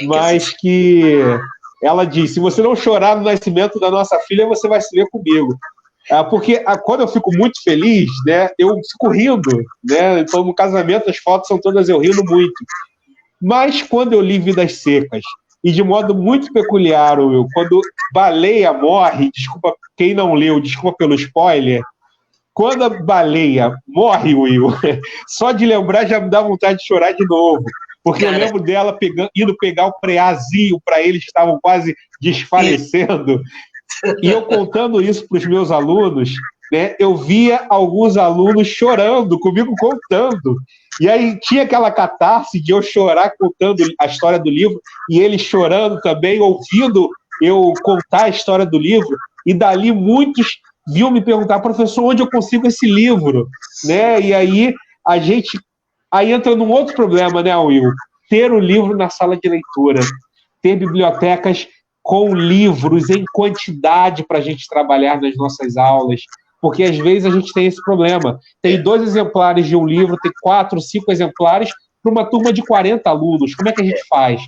mas que ela diz: se você não chorar no nascimento da nossa filha, você vai se ver comigo. Porque quando eu fico muito feliz, né, eu fico rindo, né? Então, no casamento, as fotos são todas eu rindo muito. Mas quando eu li Vidas Secas, e de modo muito peculiar, Will, quando Baleia morre, desculpa quem não leu, desculpa pelo spoiler, quando a Baleia morre, Will, só de lembrar já me dá vontade de chorar de novo. Porque eu lembro dela indo pegar o preazinho para eles que estavam quase desfalecendo. E eu contando isso para os meus alunos, né, eu via alguns alunos chorando comigo contando. E aí tinha aquela catarse de eu chorar contando a história do livro, e eles chorando também, ouvindo eu contar a história do livro. E dali muitos vinham me perguntar, professor, onde eu consigo esse livro? Né? E aí a gente aí entra num outro problema, né, Will? Ter o livro na sala de leitura, ter bibliotecas com livros em quantidade para a gente trabalhar nas nossas aulas, porque às vezes a gente tem esse problema. Tem 2 exemplares de um livro, tem 4, 5 exemplares para uma turma de 40 alunos. Como é que a gente faz?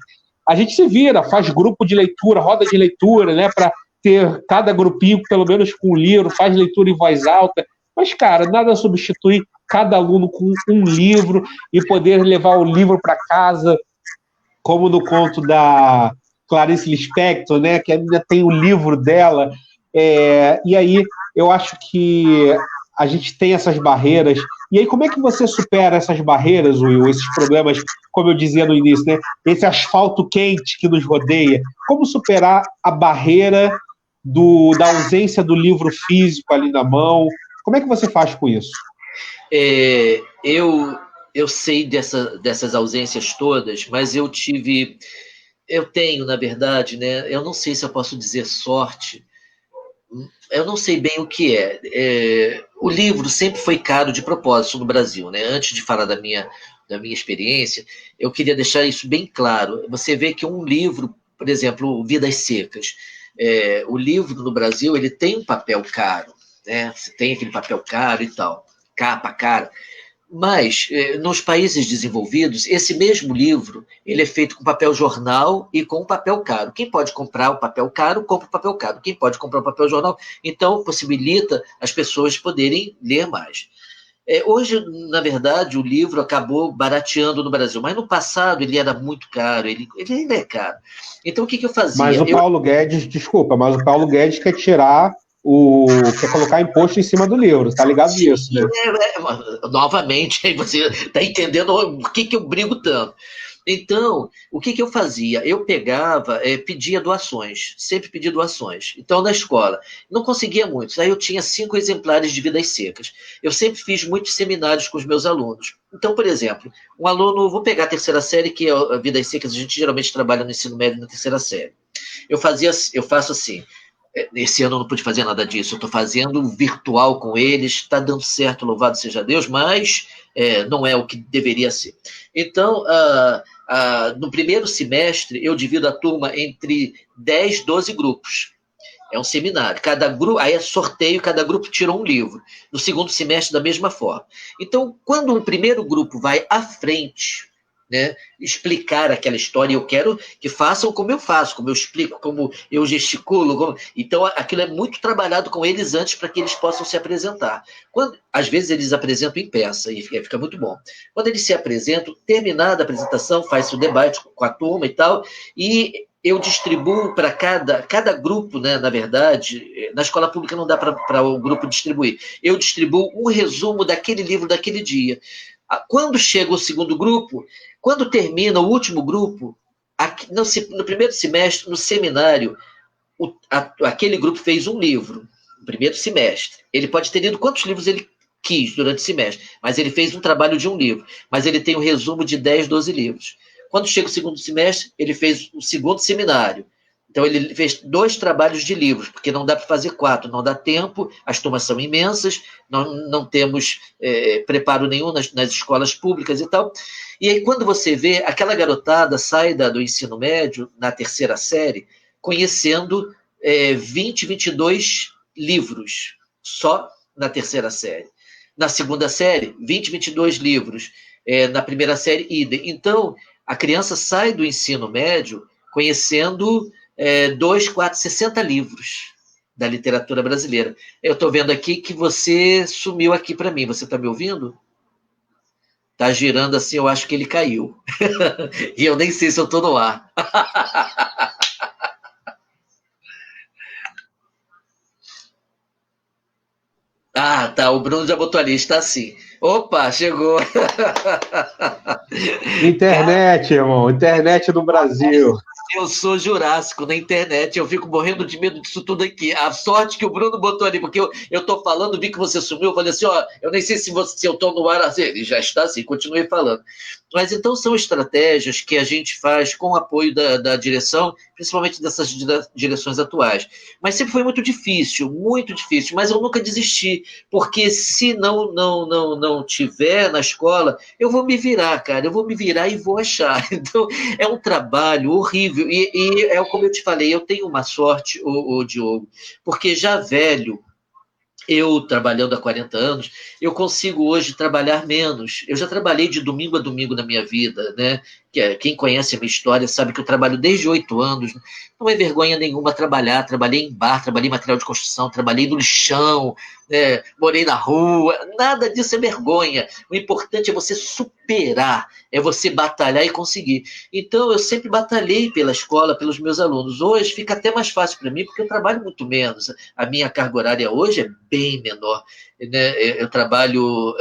A gente se vira, faz grupo de leitura, roda de leitura, né, para ter cada grupinho, pelo menos com um livro, faz leitura em voz alta. Mas, cara, nada substitui cada aluno com um livro e poder levar o livro para casa, como no conto da Clarice Lispector, né, que ainda tem o livro dela. E aí eu acho que a gente tem essas barreiras. E aí, como é que você supera essas barreiras, Will, esses problemas, como eu dizia no início, né? Esse asfalto quente que nos rodeia? Como superar a barreira da ausência do livro físico ali na mão? Como é que você faz com isso? Eu sei dessas ausências todas, mas eu tenho, na verdade, né? Eu não sei se eu posso dizer sorte, eu não sei bem o que é. O livro sempre foi caro de propósito no Brasil, né? Antes de falar da minha experiência, eu queria deixar isso bem claro. Você vê que um livro, por exemplo, Vidas Secas, o livro no Brasil ele tem um papel caro, né? Você tem aquele papel caro e tal, capa cara. Mas, nos países desenvolvidos, esse mesmo livro ele é feito com papel jornal e com papel caro. Quem pode comprar o papel caro, compra o papel caro. Quem pode comprar o papel jornal, então possibilita as pessoas poderem ler mais. Hoje, na verdade, o livro acabou barateando no Brasil, mas no passado ele era muito caro, ele ainda é caro. Então, o que eu Mas fazia? o Paulo Guedes, desculpa, mas o Paulo Guedes quer tirar quer colocar imposto em cima do livro, tá ligado Sim, nisso, né? novamente, aí você está entendendo por que eu brigo tanto. Então, o que eu fazia? Eu pegava, pedia doações, sempre pedi doações. Então, na escola, não conseguia muitos, aí eu tinha 5 exemplares de Vidas Secas. Eu sempre fiz muitos seminários com os meus alunos. Então, por exemplo, um aluno, vou pegar a terceira série, que é a Vidas Secas, a gente geralmente trabalha no ensino médio na terceira série. Eu faço assim, esse ano eu não pude fazer nada disso, eu estou fazendo virtual com eles, está dando certo, louvado seja Deus, mas não é o que deveria ser. Então, no primeiro semestre, eu divido a turma entre 10, 12 grupos. É um seminário. Cada grupo, aí é sorteio, cada grupo tirou um livro. No segundo semestre, da mesma forma. Então, quando o primeiro grupo vai à frente, né, explicar aquela história, eu quero que façam como eu faço, como eu explico, como eu gesticulo. Então, aquilo é muito trabalhado com eles antes para que eles possam se apresentar. Às vezes, eles apresentam em peça e fica muito bom. Quando eles se apresentam, terminada a apresentação, faz-se o debate com a turma e tal, e eu distribuo para cada grupo, né, na verdade, na escola pública não dá para o grupo distribuir. Eu distribuo um resumo daquele livro daquele dia. Quando chega o segundo grupo, quando termina o último grupo, no primeiro semestre, no seminário, aquele grupo fez um livro, no primeiro semestre. Ele pode ter lido quantos livros ele quis durante o semestre, mas ele fez um trabalho de um livro. Mas ele tem um resumo de 10, 12 livros. Quando chega o segundo semestre, ele fez o segundo seminário. Então, ele fez 2 trabalhos de livros, porque não dá para fazer 4, não dá tempo, as turmas são imensas, não temos preparo nenhum nas escolas públicas e tal. E aí, quando você vê, aquela garotada sai do ensino médio, na terceira série, conhecendo 20, 22 livros, só na terceira série. Na segunda série, 20, 22 livros. Na primeira série, idem. Então, a criança sai do ensino médio conhecendo 2, 4, 60 livros da literatura brasileira. Eu estou vendo aqui que você sumiu aqui para mim. Você está me ouvindo? Está girando assim, eu acho que ele caiu. E eu nem sei se eu estou no ar. Ah, tá. O Bruno já botou ali, está assim. Opa, chegou. Internet, irmão, internet do Brasil. Eu sou jurássico na internet, eu fico morrendo de medo disso tudo aqui. A sorte que o Bruno botou ali, porque eu tô falando, vi que você sumiu, eu falei assim, ó, eu nem sei se eu tô no ar, assim, ele já está assim, continuei falando. Mas então são estratégias que a gente faz com o apoio da direção, principalmente dessas direções atuais. Mas sempre foi muito difícil, mas eu nunca desisti, porque se não tiver na escola, eu vou me virar, cara, eu vou me virar e vou achar. Então, é um trabalho horrível. E é como eu te falei, eu tenho uma sorte, o Diogo, porque já velho, eu trabalhando há 40 anos, eu consigo hoje trabalhar menos. Eu já trabalhei de domingo a domingo na minha vida, né? Quem conhece a minha história sabe que eu trabalho desde 8 anos. Não é vergonha nenhuma trabalhar. Trabalhei em bar, trabalhei em material de construção, trabalhei no lixão, né? Morei na rua. Nada disso é vergonha. O importante é você superar, é você batalhar e conseguir. Então, eu sempre batalhei pela escola, pelos meus alunos. Hoje fica até mais fácil para mim, porque eu trabalho muito menos. A minha carga horária hoje é bem menor. Né? Eu trabalho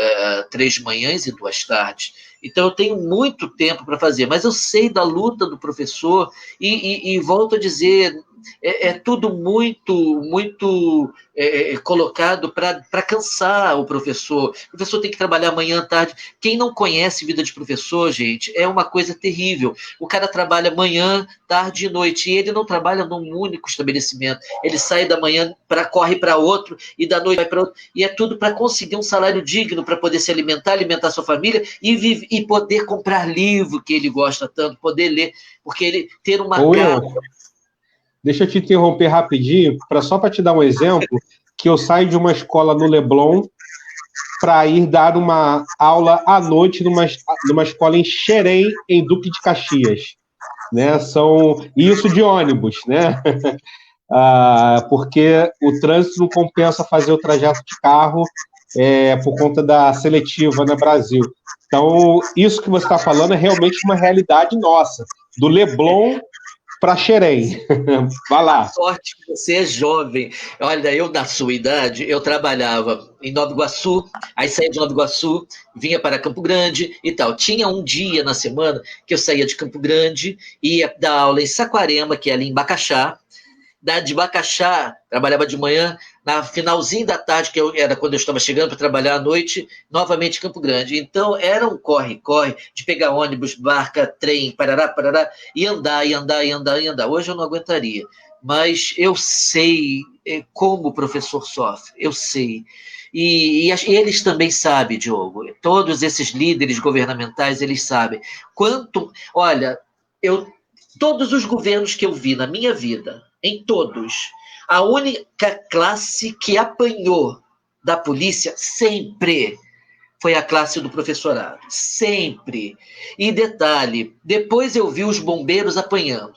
3 manhãs e 2 tardes. Então, eu tenho muito tempo para fazer, mas eu sei da luta do professor e volto a dizer, é tudo muito colocado para cansar o professor. O professor tem que trabalhar manhã, tarde. Quem não conhece vida de professor, gente, é uma coisa terrível. O cara trabalha manhã, tarde e noite, e ele não trabalha num único estabelecimento. Ele sai da manhã, corre para outro, e da noite vai para outro, e é tudo para conseguir um salário digno, para poder se alimentar, alimentar sua família e poder comprar livro que ele gosta tanto, poder ler, porque ele ter uma Ô, casa. Will, deixa eu te interromper rapidinho, só para te dar um exemplo, que eu saio de uma escola no Leblon para ir dar uma aula à noite numa escola em Xerém, em Duque de Caxias. Né? Isso de ônibus, né? Porque o trânsito não compensa fazer o trajeto de carro por conta da seletiva no Brasil. Então, isso que você está falando é realmente uma realidade nossa, do Leblon para Xerém. Vai A lá. sorte que você é jovem. Olha, eu, na sua idade, eu trabalhava em Nova Iguaçu, aí saía de Nova Iguaçu, vinha para Campo Grande e tal. Tinha um dia na semana que eu saía de Campo Grande, ia dar aula em Saquarema, que é ali em Bacaxá, de Bacaxá, trabalhava de manhã, na finalzinho da tarde, era quando eu estava chegando para trabalhar à noite, novamente em Campo Grande. Então, era um corre-corre de pegar ônibus, barca, trem, parará, parará, e andar, e andar, e andar, e andar. Hoje eu não aguentaria. Mas eu sei como o professor sofre, eu sei. E eles também sabem, Diogo, todos esses líderes governamentais, eles sabem. Olha, eu todos os governos que eu vi na minha vida, em todos, a única classe que apanhou da polícia sempre foi a classe do professorado. Sempre. E detalhe, depois eu vi os bombeiros apanhando,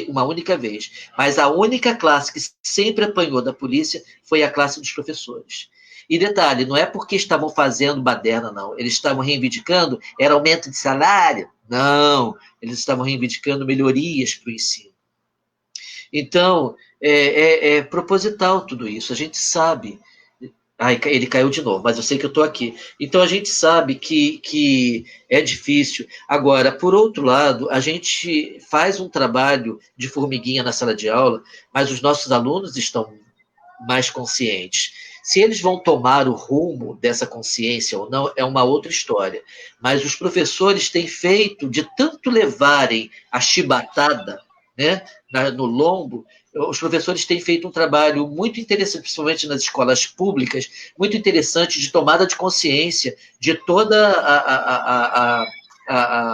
uma única vez. Mas a única classe que sempre apanhou da polícia foi a classe dos professores. E detalhe, não é porque estavam fazendo baderna, não. Eles estavam reivindicando, era aumento de salário? Não. Eles estavam reivindicando melhorias para o ensino. Então, é proposital tudo isso. A gente sabe. Ai, ele caiu de novo, mas eu sei que eu estou aqui. Então a gente sabe que é difícil. Agora, por outro lado, a gente faz um trabalho de formiguinha na sala de aula, mas os nossos alunos estão mais conscientes. Se eles vão tomar o rumo dessa consciência ou não, é uma outra história. Mas os professores têm feito, de tanto levarem a chibatada, né, no lombo, os professores têm feito um trabalho muito interessante, principalmente nas escolas públicas, muito interessante de tomada de consciência de toda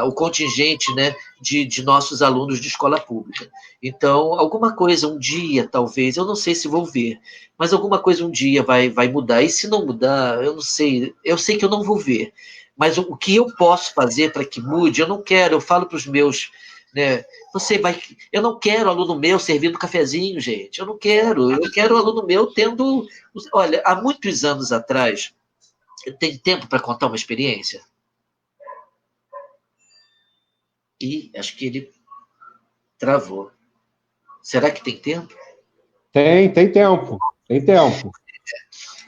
o contingente, né, de nossos alunos de escola pública. Então, alguma coisa um dia, talvez, eu não sei se vou ver, mas alguma coisa um dia vai mudar. E se não mudar, eu não sei, eu sei que eu não vou ver. Mas o que eu posso fazer para que mude, eu não quero, eu falo para os meus, né, eu não quero aluno meu servindo cafezinho, gente. Eu quero aluno meu tendo, olha, há muitos anos atrás, tem tempo para contar uma experiência? E acho que ele travou. Será que tem tempo? Tem tempo. Tem tempo.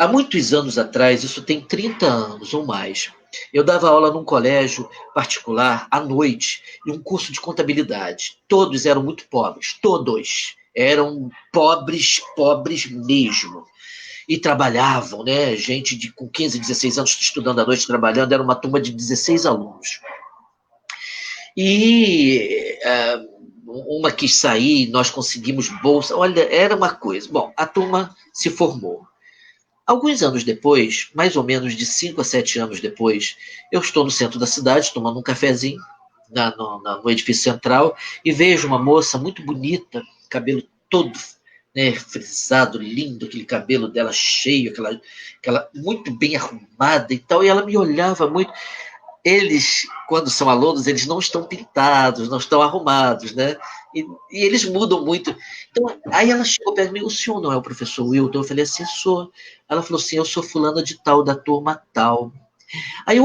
há muitos anos atrás, isso tem 30 anos ou mais, eu dava aula num colégio particular à noite, em um curso de contabilidade. Todos eram muito pobres, todos eram pobres, pobres mesmo. E trabalhavam, né? Gente com 15, 16 anos estudando à noite, trabalhando, era uma turma de 16 alunos. E uma quis sair, nós conseguimos bolsa. Olha, era uma coisa. Bom, a turma se formou. Alguns anos depois, mais ou menos de 5 a 7 anos depois, eu estou no centro da cidade, tomando um cafezinho no edifício central, e vejo uma moça muito bonita, cabelo todo, né, frisado, lindo, aquele cabelo dela cheio, aquela muito bem arrumada e tal, e ela me olhava muito. Eles, quando são alunos, eles não estão pintados, não estão arrumados, né? E eles mudam muito. Então, aí ela chegou perto de mim, o senhor não é o professor Wilton? Eu falei assim, sou. Ela falou assim, eu sou fulana de tal, da turma tal. Aí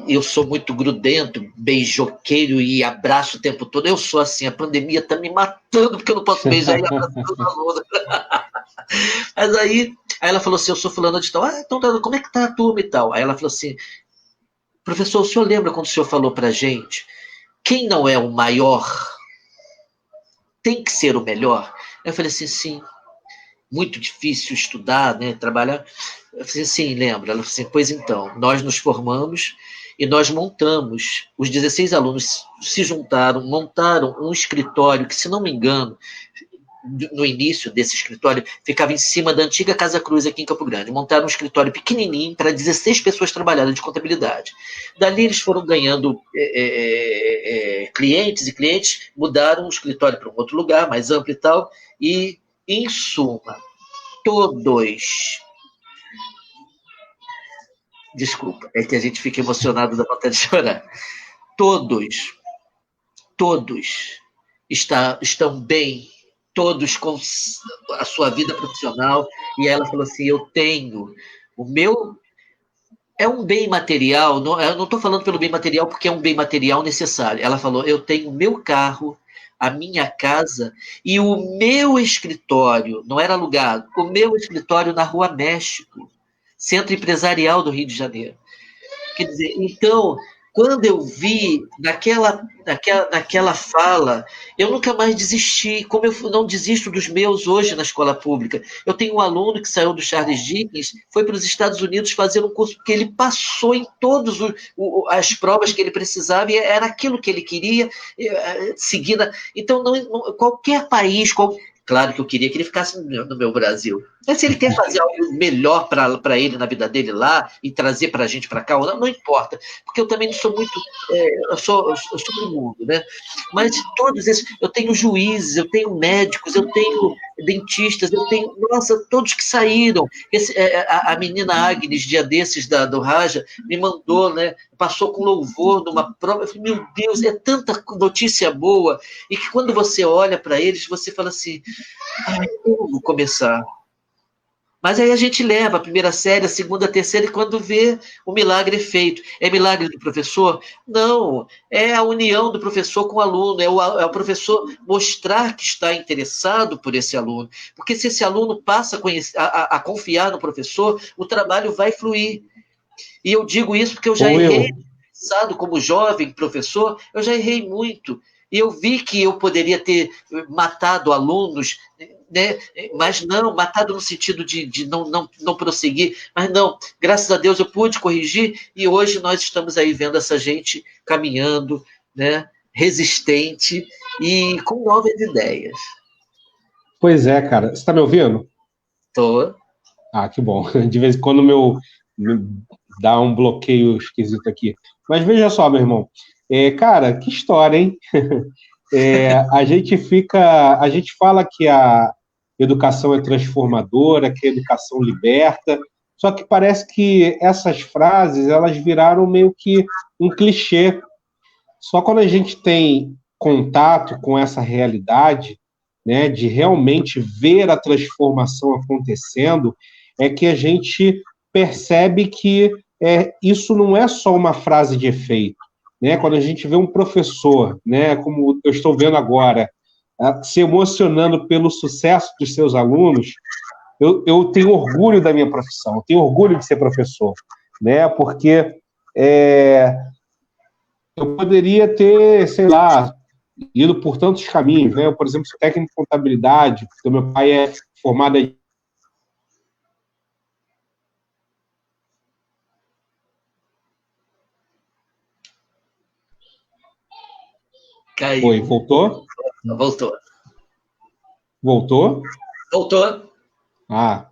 eu sou muito grudento, beijoqueiro e abraço o tempo todo. Eu sou assim, a pandemia está me matando porque eu não posso beijar e abraçar os alunos. Mas aí ela falou assim, eu sou fulana de tal. Ah, então como é que tá a turma e tal? Aí ela falou assim, professor, o senhor lembra quando o senhor falou para a gente quem não é o maior tem que ser o melhor? Eu falei assim, sim, muito difícil estudar, né, trabalhar. Eu falei assim, sim, lembra? Ela falou assim, pois então, nós nos formamos e nós montamos, os 16 alunos se juntaram, montaram um escritório que, se não me engano, no início desse escritório, ficava em cima da antiga Casa Cruz aqui em Campo Grande. Montaram um escritório pequenininho para 16 pessoas trabalharem de contabilidade. Dali eles foram ganhando clientes e clientes, mudaram o escritório para um outro lugar, mais amplo e tal, e, em suma, todos... Desculpa, é que a gente fica emocionado da vontade de chorar. Todos estão bem, todos com a sua vida profissional, e ela falou assim, eu tenho o meu... É um bem material, não, eu não estou falando pelo bem material porque é um bem material necessário. Ela falou, eu tenho o meu carro, a minha casa e o meu escritório, não era alugado, o meu escritório na Rua México, Centro Empresarial do Rio de Janeiro. Quer dizer, então, quando eu vi naquela fala, eu nunca mais desisti, como eu não desisto dos meus hoje na escola pública. Eu tenho um aluno que saiu do Charles Dickens, foi para os Estados Unidos fazer um curso, porque ele passou em todas as provas que ele precisava, e era aquilo que ele queria, seguida. Então, qualquer país, claro que eu queria que ele ficasse no meu Brasil. Mas se ele quer fazer algo melhor para ele na vida dele lá e trazer para a gente para cá, não importa. Porque eu também não sou muito... eu sou do mundo, né? Mas todos esses... Eu tenho juízes, eu tenho médicos, eu tenho dentistas, eu tenho... Nossa, todos que saíram. A menina Agnes, dia desses do Raja, me mandou, né? Passou com louvor numa prova. Eu falei, meu Deus, é tanta notícia boa. E que quando você olha para eles, você fala assim, como começar? Mas aí a gente leva a primeira série, a segunda, a terceira, e quando vê, o milagre é feito. É milagre do professor? Não, é a união do professor com o aluno, é o professor mostrar que está interessado por esse aluno. Porque se esse aluno passa a confiar no professor, o trabalho vai fluir. E eu digo isso porque eu já errei, como jovem professor, eu já errei muito. E eu vi que eu poderia ter matado alunos, né? Mas não, matado no sentido de não prosseguir. Mas não, graças a Deus eu pude corrigir e hoje nós estamos aí vendo essa gente caminhando, né? Resistente e com novas ideias. Pois é, cara. Você está me ouvindo? Tô. Ah, que bom. De vez em quando dá um bloqueio esquisito aqui. Mas veja só, meu irmão. Cara, que história, hein? A gente fala que a educação é transformadora, que a educação liberta, só que parece que essas frases, elas viraram meio que um clichê. Só quando a gente tem contato com essa realidade, né, de realmente ver a transformação acontecendo, é que a gente percebe que isso não é só uma frase de efeito. Né? Quando a gente vê um professor, né, como eu estou vendo agora, se emocionando pelo sucesso dos seus alunos, eu tenho orgulho da minha profissão, eu tenho orgulho de ser professor, né? Porque eu poderia ter, sei lá, ido por tantos caminhos, né? Eu, por exemplo, sou técnico de contabilidade, porque meu pai é formado em... Caiu. Oi, voltou? Voltou. Voltou? Voltou. Ah,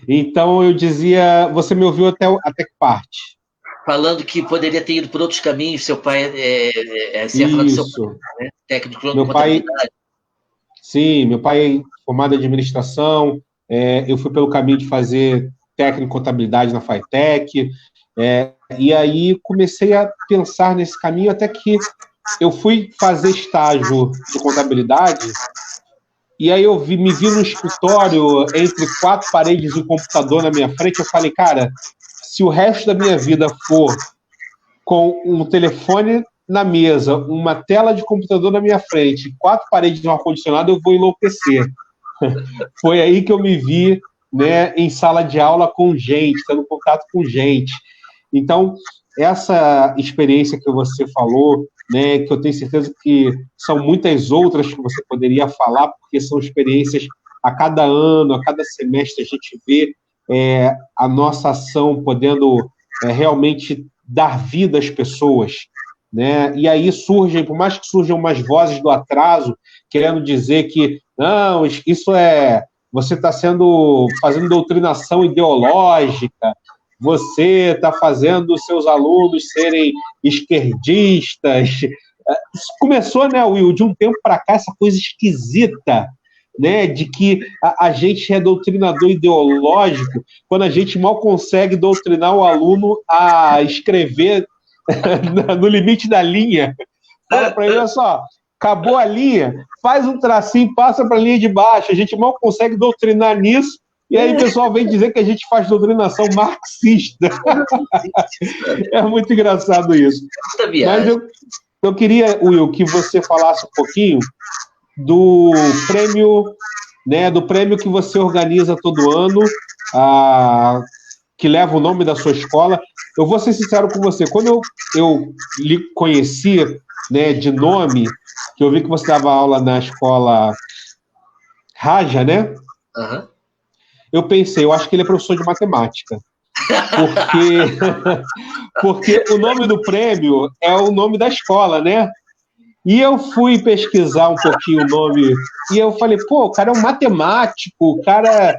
então eu dizia, você me ouviu até que parte? Falando que poderia ter ido por outros caminhos, seu pai, você ia falar do seu pai, Isso. né? Técnico de Meu pai, contabilidade. sim, meu pai é formado em administração, eu fui pelo caminho de fazer técnico em contabilidade na FATEC, e aí comecei a pensar nesse caminho até que eu fui fazer estágio de contabilidade, e aí eu me vi no escritório entre quatro paredes e um computador na minha frente, eu falei, cara, se o resto da minha vida for com um telefone na mesa, uma tela de computador na minha frente, quatro paredes de um ar-condicionado, eu vou enlouquecer. Foi aí que eu me vi, né, em sala de aula com gente, tendo contato com gente. Então, essa experiência que você falou, né, que eu tenho certeza que são muitas outras que você poderia falar, porque são experiências a cada ano, a cada semestre, a gente vê a nossa ação podendo realmente dar vida às pessoas, né? E aí surgem, por mais que surjam umas vozes do atraso, querendo dizer que não, isso você está fazendo doutrinação ideológica, você está fazendo os seus alunos serem esquerdistas. Isso começou, né, Will, de um tempo para cá, essa coisa esquisita, né, de que a gente é doutrinador ideológico quando a gente mal consegue doutrinar o aluno a escrever no limite da linha. Fala para ele, olha só, acabou a linha, faz um tracinho, passa para a linha de baixo. A gente mal consegue doutrinar nisso, e aí o pessoal vem dizer que a gente faz doutrinação marxista. É muito engraçado isso. Mas eu queria, Will, que você falasse um pouquinho do prêmio, né, do prêmio que você organiza todo ano, que leva o nome da sua escola. Eu vou ser sincero com você, quando eu lhe conheci, né, de nome, que eu vi que você dava aula na escola Raja, né? Uhum. Eu pensei, eu acho que ele é professor de matemática. Porque o nome do prêmio é o nome da escola, né? E eu fui pesquisar um pouquinho o nome, e eu falei, pô, o cara é um matemático, o cara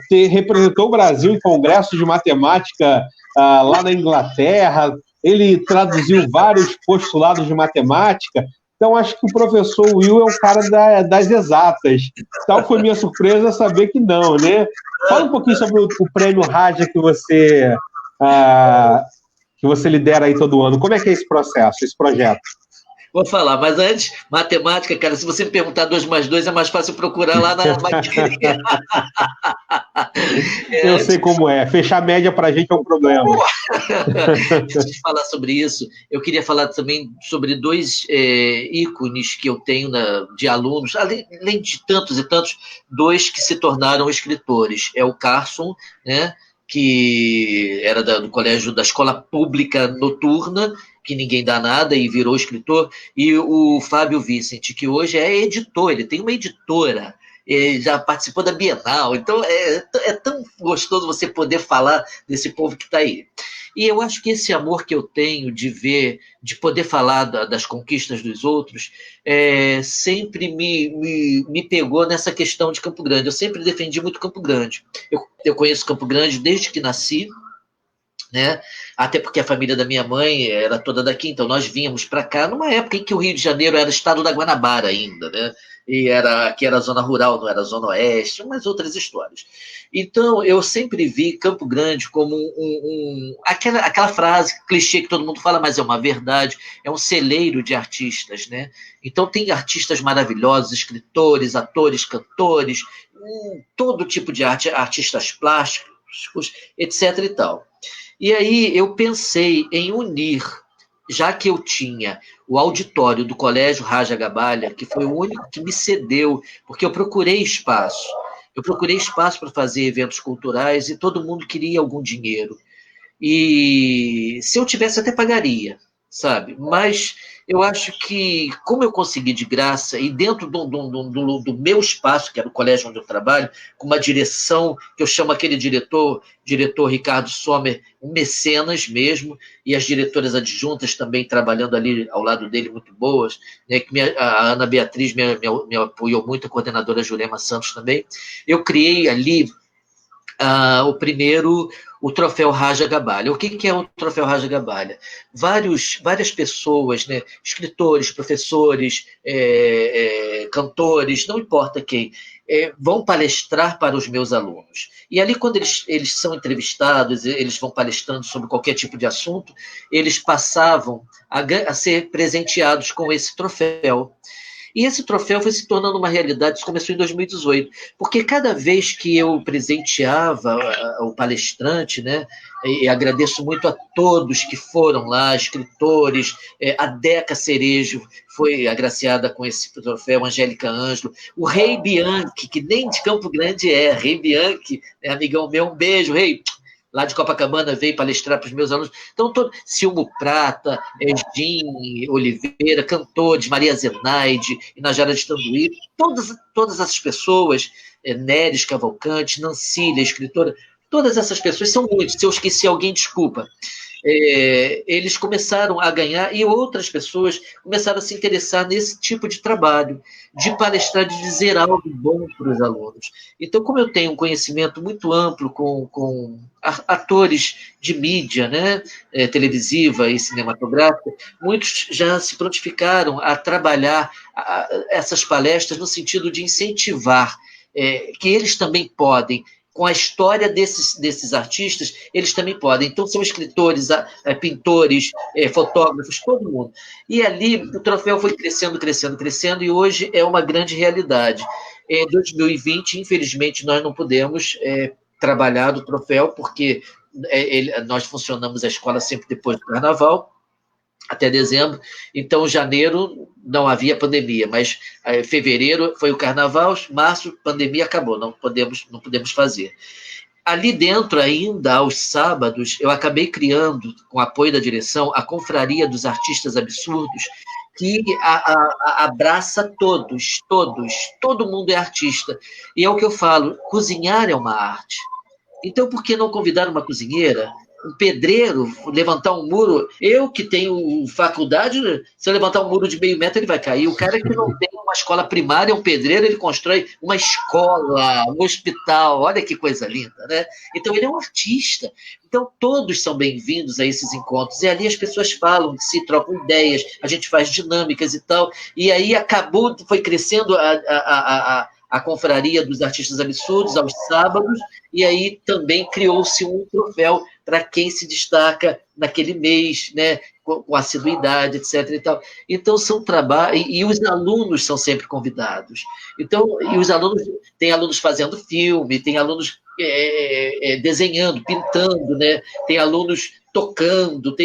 representou o Brasil em congresso de matemática lá na Inglaterra, ele traduziu vários postulados de matemática, então acho que o professor Will é um cara das exatas. Tal foi minha surpresa saber que não, né? Fala um pouquinho sobre o prêmio Raja que você lidera aí todo ano. Como é que é esse processo, esse projeto? Vou falar, mas antes, matemática, cara, se você me perguntar 2 mais 2, é mais fácil procurar lá na matéria. Eu sei como é. Fechar média para a gente é um problema. Antes de falar sobre isso, eu queria falar também sobre 2 ícones que eu tenho de alunos, além de tantos e tantos, 2 que se tornaram escritores. É o Carson, né, que era do colégio da escola pública noturna, que ninguém dá nada e virou escritor, e o Fábio Vicente, que hoje é editor, ele tem uma editora, ele já participou da Bienal, então é tão gostoso você poder falar desse povo que está aí. E eu acho que esse amor que eu tenho de poder falar das conquistas dos outros, sempre me pegou nessa questão de Campo Grande. Eu sempre defendi muito Campo Grande. Eu conheço Campo Grande desde que nasci, né? Até porque a família da minha mãe era toda daqui, então nós vínhamos para cá numa época em que o Rio de Janeiro era estado da Guanabara ainda, né? E aqui era a zona rural, não era a zona oeste, umas outras histórias. Então eu sempre vi Campo Grande como aquela frase clichê que todo mundo fala, mas é uma verdade, é um celeiro de artistas, né? Então tem artistas maravilhosos, escritores, atores, cantores, todo tipo de arte, artistas plásticos, etc. e tal. E aí eu pensei em unir, já que eu tinha o auditório do Colégio Raja Gabalha, que foi o único que me cedeu, porque eu procurei espaço. Eu procurei espaço para fazer eventos culturais e todo mundo queria algum dinheiro. E se eu tivesse, até pagaria, sabe? Mas eu acho que, como eu consegui de graça, e dentro do meu espaço, que era o colégio onde eu trabalho, com uma direção, que eu chamo aquele diretor Ricardo Sommer, um mecenas mesmo, e as diretoras adjuntas também trabalhando ali ao lado dele, muito boas, né, que a Ana Beatriz me apoiou muito, a coordenadora Jurema Santos também. Eu criei ali o troféu Raja Gabalha. O que é o troféu Raja Gabalha? Várias pessoas, né, escritores, professores, cantores, não importa quem, vão palestrar para os meus alunos. E ali, quando eles são entrevistados, eles vão palestrando sobre qualquer tipo de assunto, eles passavam a ser presenteados com esse troféu. E esse troféu foi se tornando uma realidade, isso começou em 2018, porque cada vez que eu presenteava o palestrante, né, e agradeço muito a todos que foram lá, escritores, a Deca Cerejo foi agraciada com esse troféu, Angélica Ângelo, o Rei Bianchi, que nem de Campo Grande Rei Bianchi, amigão meu, um beijo, Rei, lá de Copacabana, veio palestrar para os meus alunos. Então, Silmo Prata, Jim Oliveira, cantores, Maria Zenaide, Inajara de Tanduí, todas essas pessoas, Neres Cavalcante, Nancília, escritora, todas essas pessoas, são muitos, se eu esqueci alguém, desculpa. Eles começaram a ganhar, e outras pessoas começaram a se interessar nesse tipo de trabalho, de palestrar, de dizer algo bom para os alunos. Então, como eu tenho um conhecimento muito amplo com atores de mídia, né, televisiva e cinematográfica, muitos já se prontificaram a trabalhar essas palestras no sentido de incentivar que eles também podem, com a história desses artistas, eles também podem. Então, são escritores, pintores, fotógrafos, todo mundo. E ali o troféu foi crescendo, crescendo, crescendo, e hoje é uma grande realidade. Em 2020, infelizmente, nós não pudemos trabalhar do troféu, porque nós funcionamos a escola sempre depois do Carnaval, até dezembro. Então, janeiro não havia pandemia, mas fevereiro foi o Carnaval, março, pandemia acabou, não podemos fazer. Ali dentro, ainda aos sábados, eu acabei criando, com apoio da direção, a Confraria dos Artistas Absurdos, que abraça todo mundo é artista. E é o que eu falo, cozinhar é uma arte. Então, por que não convidar uma cozinheira, um pedreiro, levantar um muro? Eu, que tenho faculdade, se eu levantar um muro de meio metro, ele vai cair. O cara que não tem uma escola primária, um pedreiro, ele constrói uma escola, um hospital. Olha que coisa linda, né? Então, ele é um artista. Então, todos são bem-vindos a esses encontros. E ali as pessoas falam, se trocam ideias, a gente faz dinâmicas e tal. E aí acabou, foi crescendo a confraria dos artistas absurdos aos sábados, e aí também criou-se um troféu para quem se destaca naquele mês, né, com assiduidade, etc. E tal. Então, são trabalhos, e os alunos são sempre convidados. Então, e os alunos, tem alunos fazendo filme, tem alunos desenhando, pintando, né? Tem alunos tocando,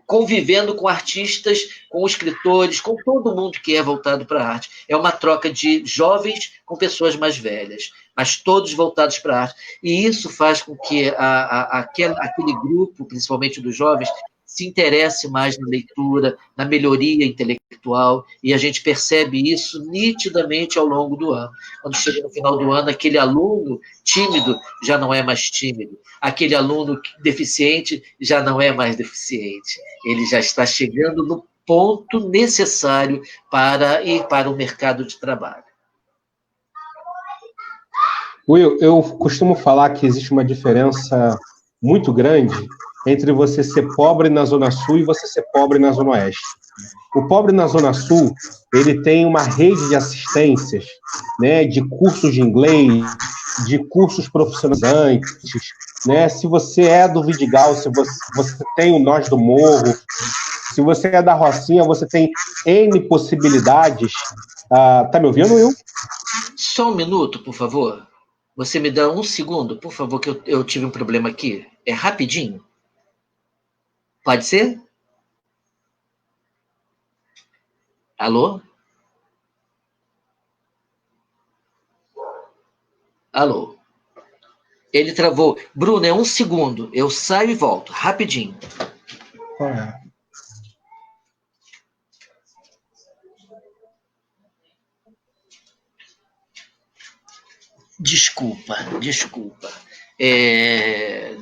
convivendo com artistas, com escritores, com todo mundo que é voltado para a arte. É uma troca de jovens com pessoas mais velhas, mas todos voltados para a arte. E isso faz com que aquele grupo, principalmente dos jovens, se interesse mais na leitura, na melhoria intelectual, e a gente percebe isso nitidamente ao longo do ano. Quando chega no final do ano, aquele aluno tímido já não é mais tímido, aquele aluno deficiente já não é mais deficiente, ele já está chegando no ponto necessário para ir para o mercado de trabalho. Will, eu costumo falar que existe uma diferença muito grande entre você ser pobre na Zona Sul e você ser pobre na Zona Oeste. O pobre na Zona Sul, ele tem uma rede de assistências, né, de cursos de inglês, de cursos profissionalizantes, né? Se você é do Vidigal, se você tem o Nós do Morro, se você é da Rocinha, você tem N possibilidades. Tá me ouvindo, Will? Só um minuto, por favor. Você me dá um segundo, por favor, que eu tive um problema aqui. É rapidinho. Pode ser? Alô? Alô? Ele travou. Bruno, é 1 segundo. Eu saio e volto, rapidinho. Desculpa.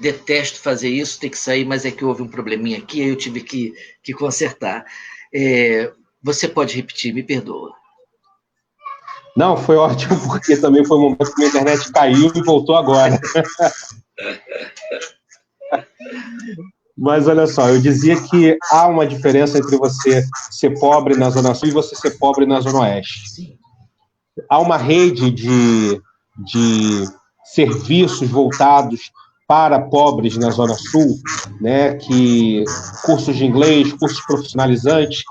Detesto fazer isso, ter que sair, mas é que houve um probleminha aqui, aí eu tive que consertar. Você pode repetir, me perdoa. Não, foi ótimo, porque também foi um momento que minha internet caiu e voltou agora. Mas olha só, eu dizia que há uma diferença entre você ser pobre na Zona Sul e você ser pobre na Zona Oeste. Sim. Há uma rede de serviços voltados para pobres na Zona Sul, né, que cursos de inglês, cursos profissionalizantes,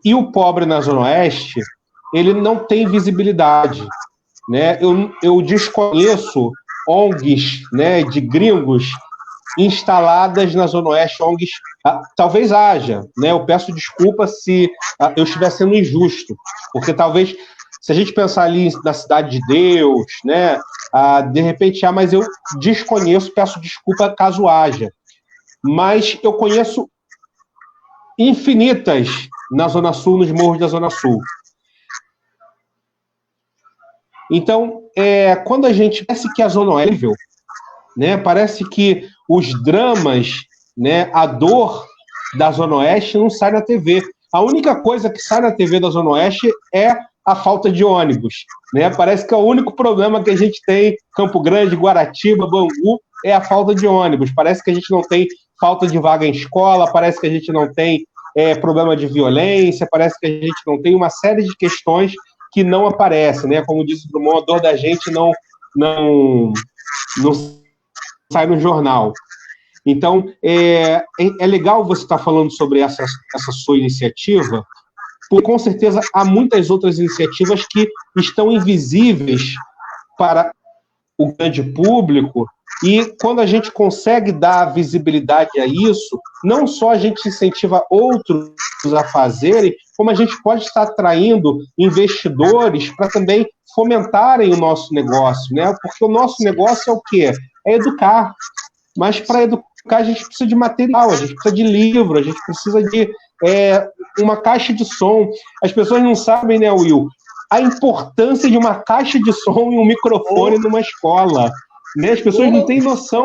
e o pobre na Zona Oeste, ele não tem visibilidade, né? Eu desconheço ONGs, né, de gringos instaladas na Zona Oeste, ONGs, talvez haja, né? Eu peço desculpa se eu estiver sendo injusto, porque talvez, se a gente pensar ali na Cidade de Deus, né, de repente há, mas eu desconheço, peço desculpa caso haja. Mas eu conheço infinitas na Zona Sul, nos morros da Zona Sul. Então, quando a gente parece que a Zona Oeste, né, parece que os dramas, né, a dor da Zona Oeste não sai na TV. A única coisa que sai na TV da Zona Oeste é a falta de ônibus, né? Parece que é o único problema que a gente tem, Campo Grande, Guaratiba, Bangu, é a falta de ônibus. Parece que a gente não tem falta de vaga em escola, parece que a gente não tem problema de violência, parece que a gente não tem uma série de questões que não aparecem, né? Como disse o Drummond, a dor da gente não sai no jornal. Então, é legal você estar falando sobre essa sua iniciativa, porque com certeza há muitas outras iniciativas que estão invisíveis para o grande público, e quando a gente consegue dar visibilidade a isso, não só a gente incentiva outros a fazerem, como a gente pode estar atraindo investidores para também fomentarem o nosso negócio, né? Porque o nosso negócio é o quê? É educar. Mas para educar a gente precisa de material, a gente precisa de livro, a gente precisa de uma caixa de som. As pessoas não sabem, né, Will, a importância de uma caixa de som e um microfone numa escola. Né? As pessoas não têm noção,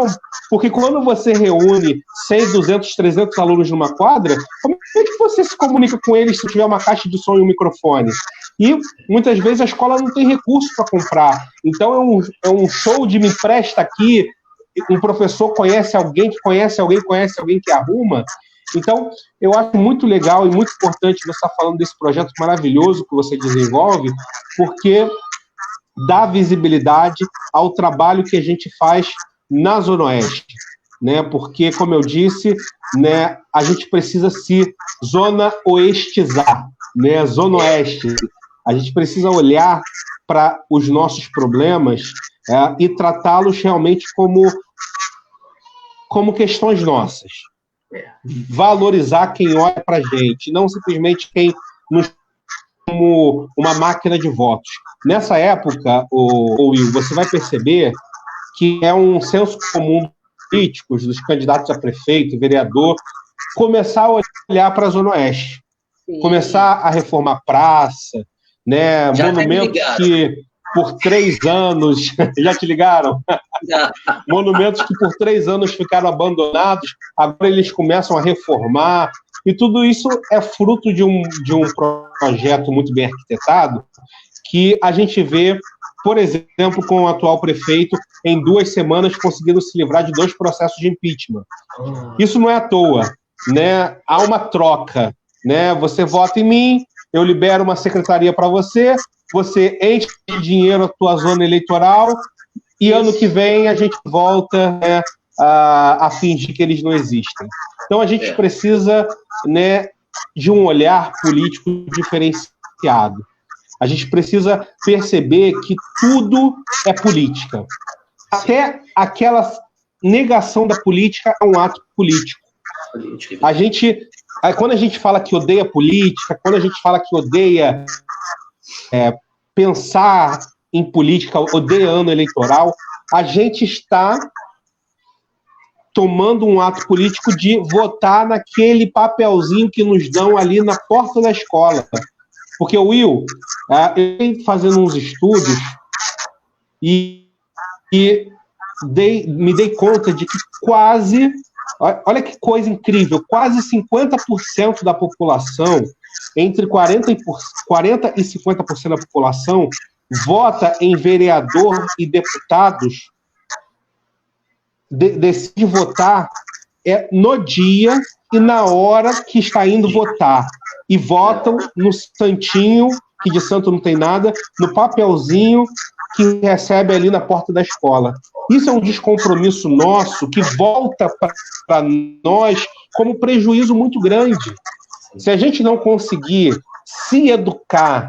porque quando você reúne 100, 200, 300 alunos numa quadra, como é que você se comunica com eles se tiver uma caixa de som e um microfone? E muitas vezes a escola não tem recurso para comprar. Então é um show de me empresta aqui, um professor conhece alguém que arruma. Então, eu acho muito legal e muito importante você estar falando desse projeto maravilhoso que você desenvolve, porque dá visibilidade ao trabalho que a gente faz na Zona Oeste, né? Porque, como eu disse, né, a gente precisa se zona oestizar, né? Zona Oeste. A gente precisa olhar para os nossos problemas e tratá-los realmente como questões nossas. Valorizar quem olha para a gente, não simplesmente quem nos como uma máquina de votos. Nessa época, Will, você vai perceber que é um senso comum dos políticos, dos candidatos a prefeito, vereador, começar a olhar para a Zona Oeste. Sim. Começar a reformar praça, né? Monumentos que por 3 anos... Já te ligaram? Já. Monumentos que por 3 anos ficaram abandonados, agora eles começam a reformar. E tudo isso é fruto de um projeto muito bem arquitetado, que a gente vê, por exemplo, com o atual prefeito, em 2 semanas, conseguindo se livrar de 2 processos de impeachment. Isso não é à toa, né? Há uma troca, né? Você vota em mim, eu libero uma secretaria para você, você enche de dinheiro a tua zona eleitoral, e ano que vem a gente volta, né, a fingir que eles não existem. Então a gente precisa, né, de um olhar político diferenciado. A gente precisa perceber que tudo é política. Até aquela negação da política é um ato político. Quando a gente fala que odeia política, quando a gente fala que odeia pensar em política, odeia ano eleitoral, a gente está tomando um ato político de votar naquele papelzinho que nos dão ali na porta da escola. Porque, Will, eu venho fazendo uns estudos e me dei conta de que quase, olha que coisa incrível, quase 50% da população, entre 40% e 50% da população, vota em vereador e deputados, decide votar no dia e na hora que está indo votar. E votam no santinho, que de santo não tem nada, no papelzinho que recebe ali na porta da escola. Isso é um descompromisso nosso que volta para nós como prejuízo muito grande. Se a gente não conseguir se educar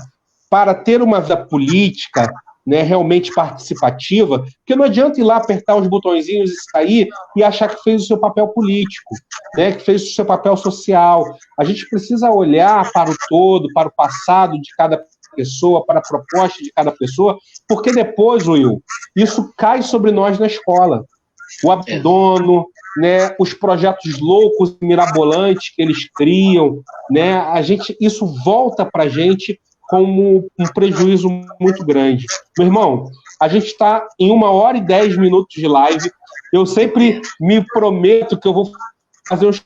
para ter uma vida política, né, realmente participativa, porque não adianta ir lá apertar os botõezinhos e sair e achar que fez o seu papel político, né, que fez o seu papel social. A gente precisa olhar para o todo, para o passado de cada pessoa, para a proposta de cada pessoa, porque depois, Will, isso cai sobre nós na escola. O abandono, né, os projetos loucos e mirabolantes que eles criam, né, isso volta para a gente como um prejuízo muito grande. Meu irmão, a gente está em 1h e 10 minutos de live. Eu sempre me prometo que eu vou fazer uns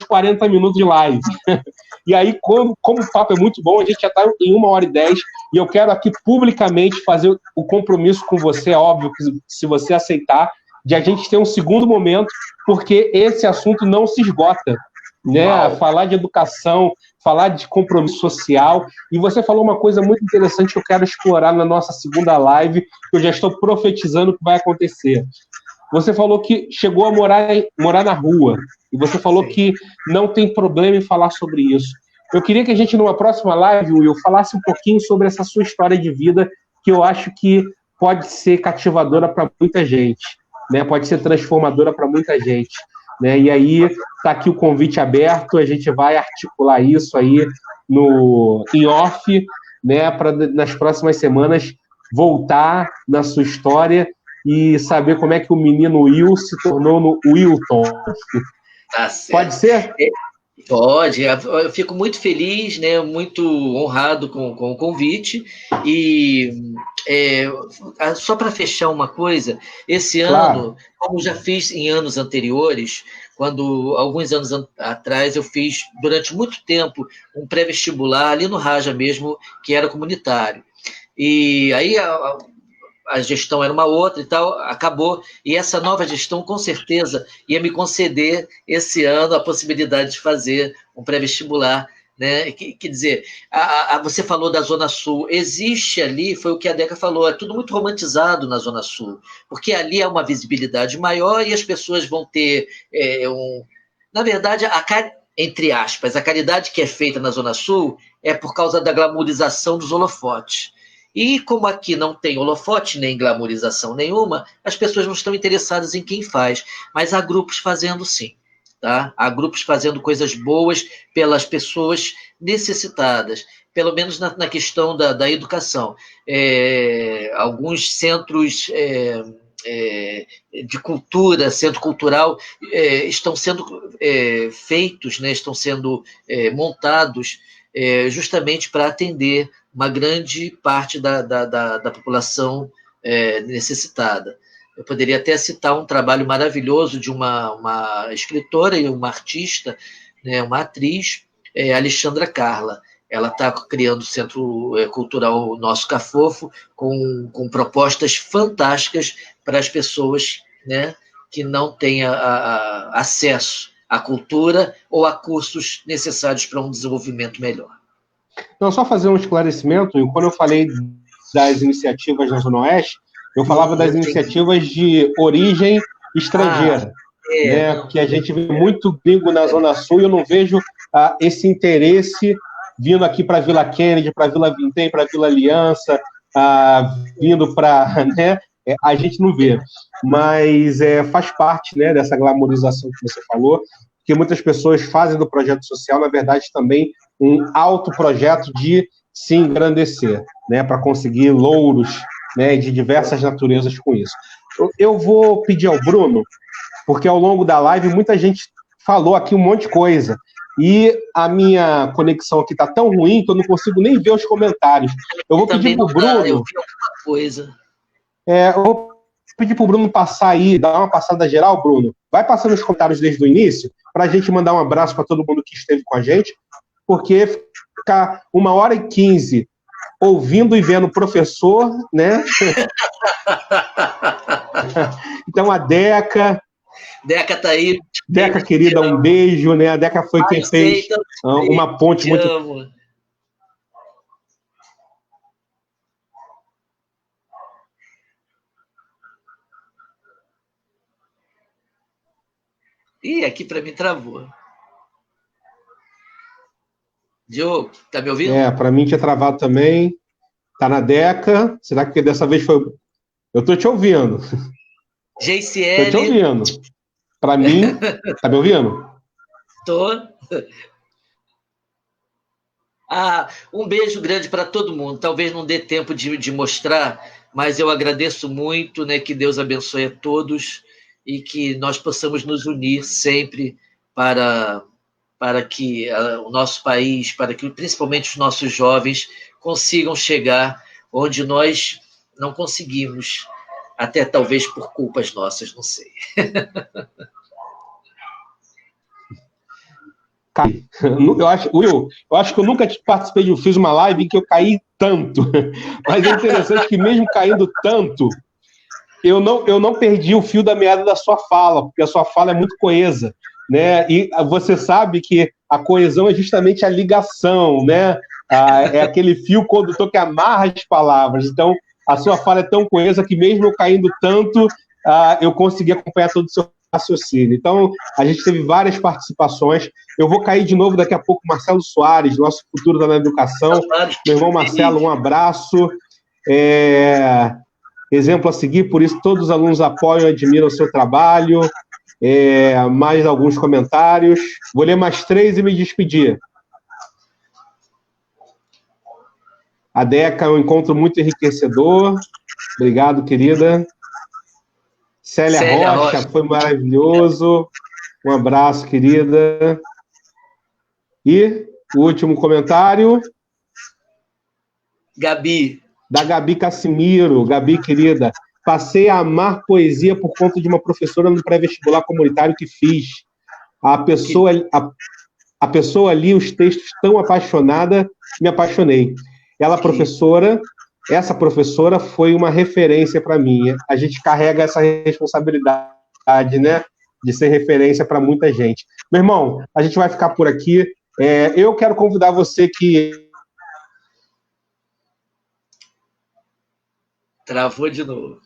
40 minutos de live. E aí, como o papo é muito bom, a gente já está em 1h e 10, e eu quero aqui publicamente fazer o compromisso com você, óbvio, que se você aceitar, de a gente ter um segundo momento, porque esse assunto não se esgota, né? Falar de educação, falar de compromisso social, e você falou uma coisa muito interessante que eu quero explorar na nossa segunda live, que eu já estou profetizando que vai acontecer. Você falou que chegou a morar na rua, e você falou que não tem problema em falar sobre isso. Eu queria que a gente, numa próxima live, Will, falasse um pouquinho sobre essa sua história de vida, que eu acho que pode ser cativadora para muita gente, né? Pode ser transformadora para muita gente, né? E aí está aqui o convite aberto, a gente vai articular isso aí em off, né? Para nas próximas semanas voltar na sua história e saber como é que o menino Will se tornou no Wilton. Tá certo. Pode ser? Pode, eu fico muito feliz, né, muito honrado com o convite, e só para fechar uma coisa, esse ano, como já fiz em anos anteriores, alguns anos atrás eu fiz durante muito tempo um pré-vestibular ali no Raja mesmo, que era comunitário, e aí a gestão era uma outra e tal, acabou, e essa nova gestão com certeza ia me conceder esse ano a possibilidade de fazer um pré-vestibular, né? Quer dizer, você falou da Zona Sul, existe ali, foi o que a Deca falou, é tudo muito romantizado na Zona Sul, porque ali é uma visibilidade maior e as pessoas vão ter na verdade, entre aspas, a caridade que é feita na Zona Sul é por causa da glamourização dos holofotes. E como aqui não tem holofote nem glamorização nenhuma, as pessoas não estão interessadas em quem faz, mas há grupos fazendo sim, tá? Há grupos fazendo coisas boas pelas pessoas necessitadas, pelo menos na questão da educação. Alguns centros de cultura, centro cultural, estão sendo feitos, né? Estão sendo montados justamente para atender uma grande parte da população necessitada. Eu poderia até citar um trabalho maravilhoso de uma escritora e uma artista, né, uma atriz, Alexandra Carla. Ela está criando o Centro Cultural Nosso Cafofo com propostas fantásticas para as pessoas, né, que não têm acesso à cultura ou a cursos necessários para um desenvolvimento melhor. Não, só fazer um esclarecimento, quando eu falei das iniciativas na Zona Oeste, eu falava das iniciativas de origem estrangeira, né? Que a gente vê muito gringo na Zona Sul e eu não vejo esse interesse vindo aqui para a Vila Kennedy, para a Vila Vintém, para a Vila Aliança, vindo para... Né? A gente não vê, mas faz parte, né, dessa glamorização que você falou, que muitas pessoas fazem do projeto social, na verdade, também um autoprojeto de se engrandecer, né, para conseguir louros né, de diversas naturezas com isso. Eu vou pedir ao Bruno, porque ao longo da live muita gente falou aqui um monte de coisa, e a minha conexão aqui está tão ruim que eu não consigo nem ver os comentários. Eu vou pedir para o Bruno... Eu vi alguma coisa. Eu vou pedir para o Bruno passar aí, dar uma passada geral, Bruno. Vai passando os comentários desde o início, para a gente mandar um abraço para todo mundo que esteve com a gente, porque ficar 1h15 ouvindo e vendo o professor, né? Então, a Deca... Deca tá aí. Deca, querida, um beijo, né? A Deca foi quem fez uma ponte muito... Amo. Ih, aqui para mim travou. Diogo, tá me ouvindo? Para mim tinha travado também. Tá na Deca. Será que dessa vez foi... Eu tô te ouvindo. JCL. Tô te ouvindo. Para mim... Tá me ouvindo? Tô. Um beijo grande para todo mundo. Talvez não dê tempo de mostrar, mas eu agradeço muito, né? Que Deus abençoe a todos e que nós possamos nos unir sempre para que o nosso país, para que principalmente os nossos jovens consigam chegar onde nós não conseguimos, até talvez por culpas nossas, não sei. Eu acho que eu nunca participei fiz uma live em que eu caí tanto, mas é interessante que mesmo caindo tanto, eu não perdi o fio da meada da sua fala, porque a sua fala é muito coesa, né? E você sabe que a coesão é justamente a ligação, né? É aquele fio condutor que amarra as palavras. Então, a sua fala é tão coesa que mesmo eu caindo tanto, eu consegui acompanhar todo o seu raciocínio. Então, a gente teve várias participações. Eu vou cair de novo daqui a pouco, Marcelo Soares, nosso futuro da educação. Meu irmão Marcelo, um abraço. Exemplo a seguir, por isso todos os alunos apoiam e admiram o seu trabalho. Mais alguns comentários. Vou ler mais 3 e me despedir. A Deca é um encontro muito enriquecedor. Obrigado, querida. Célia Rocha, foi maravilhoso. Um abraço, querida. E o último comentário. Gabi. Da Gabi Cassimiro. Gabi, querida. Passei a amar poesia por conta de uma professora no pré-vestibular comunitário que fiz. A pessoa ali, os textos tão apaixonada, me apaixonei. Essa professora foi uma referência para mim. A gente carrega essa responsabilidade, né, de ser referência para muita gente. Meu irmão, a gente vai ficar por aqui. Eu quero convidar você que... Travou de novo.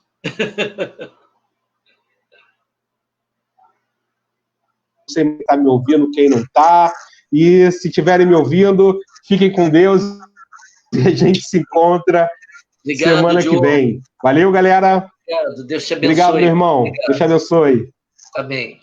Você está me ouvindo, quem não está. E se estiverem me ouvindo, fiquem com Deus. E a gente se encontra semana que vem. Valeu, galera. Obrigado. Deus te abençoe. Obrigado, meu irmão. Obrigado. Deus te abençoe. Amém.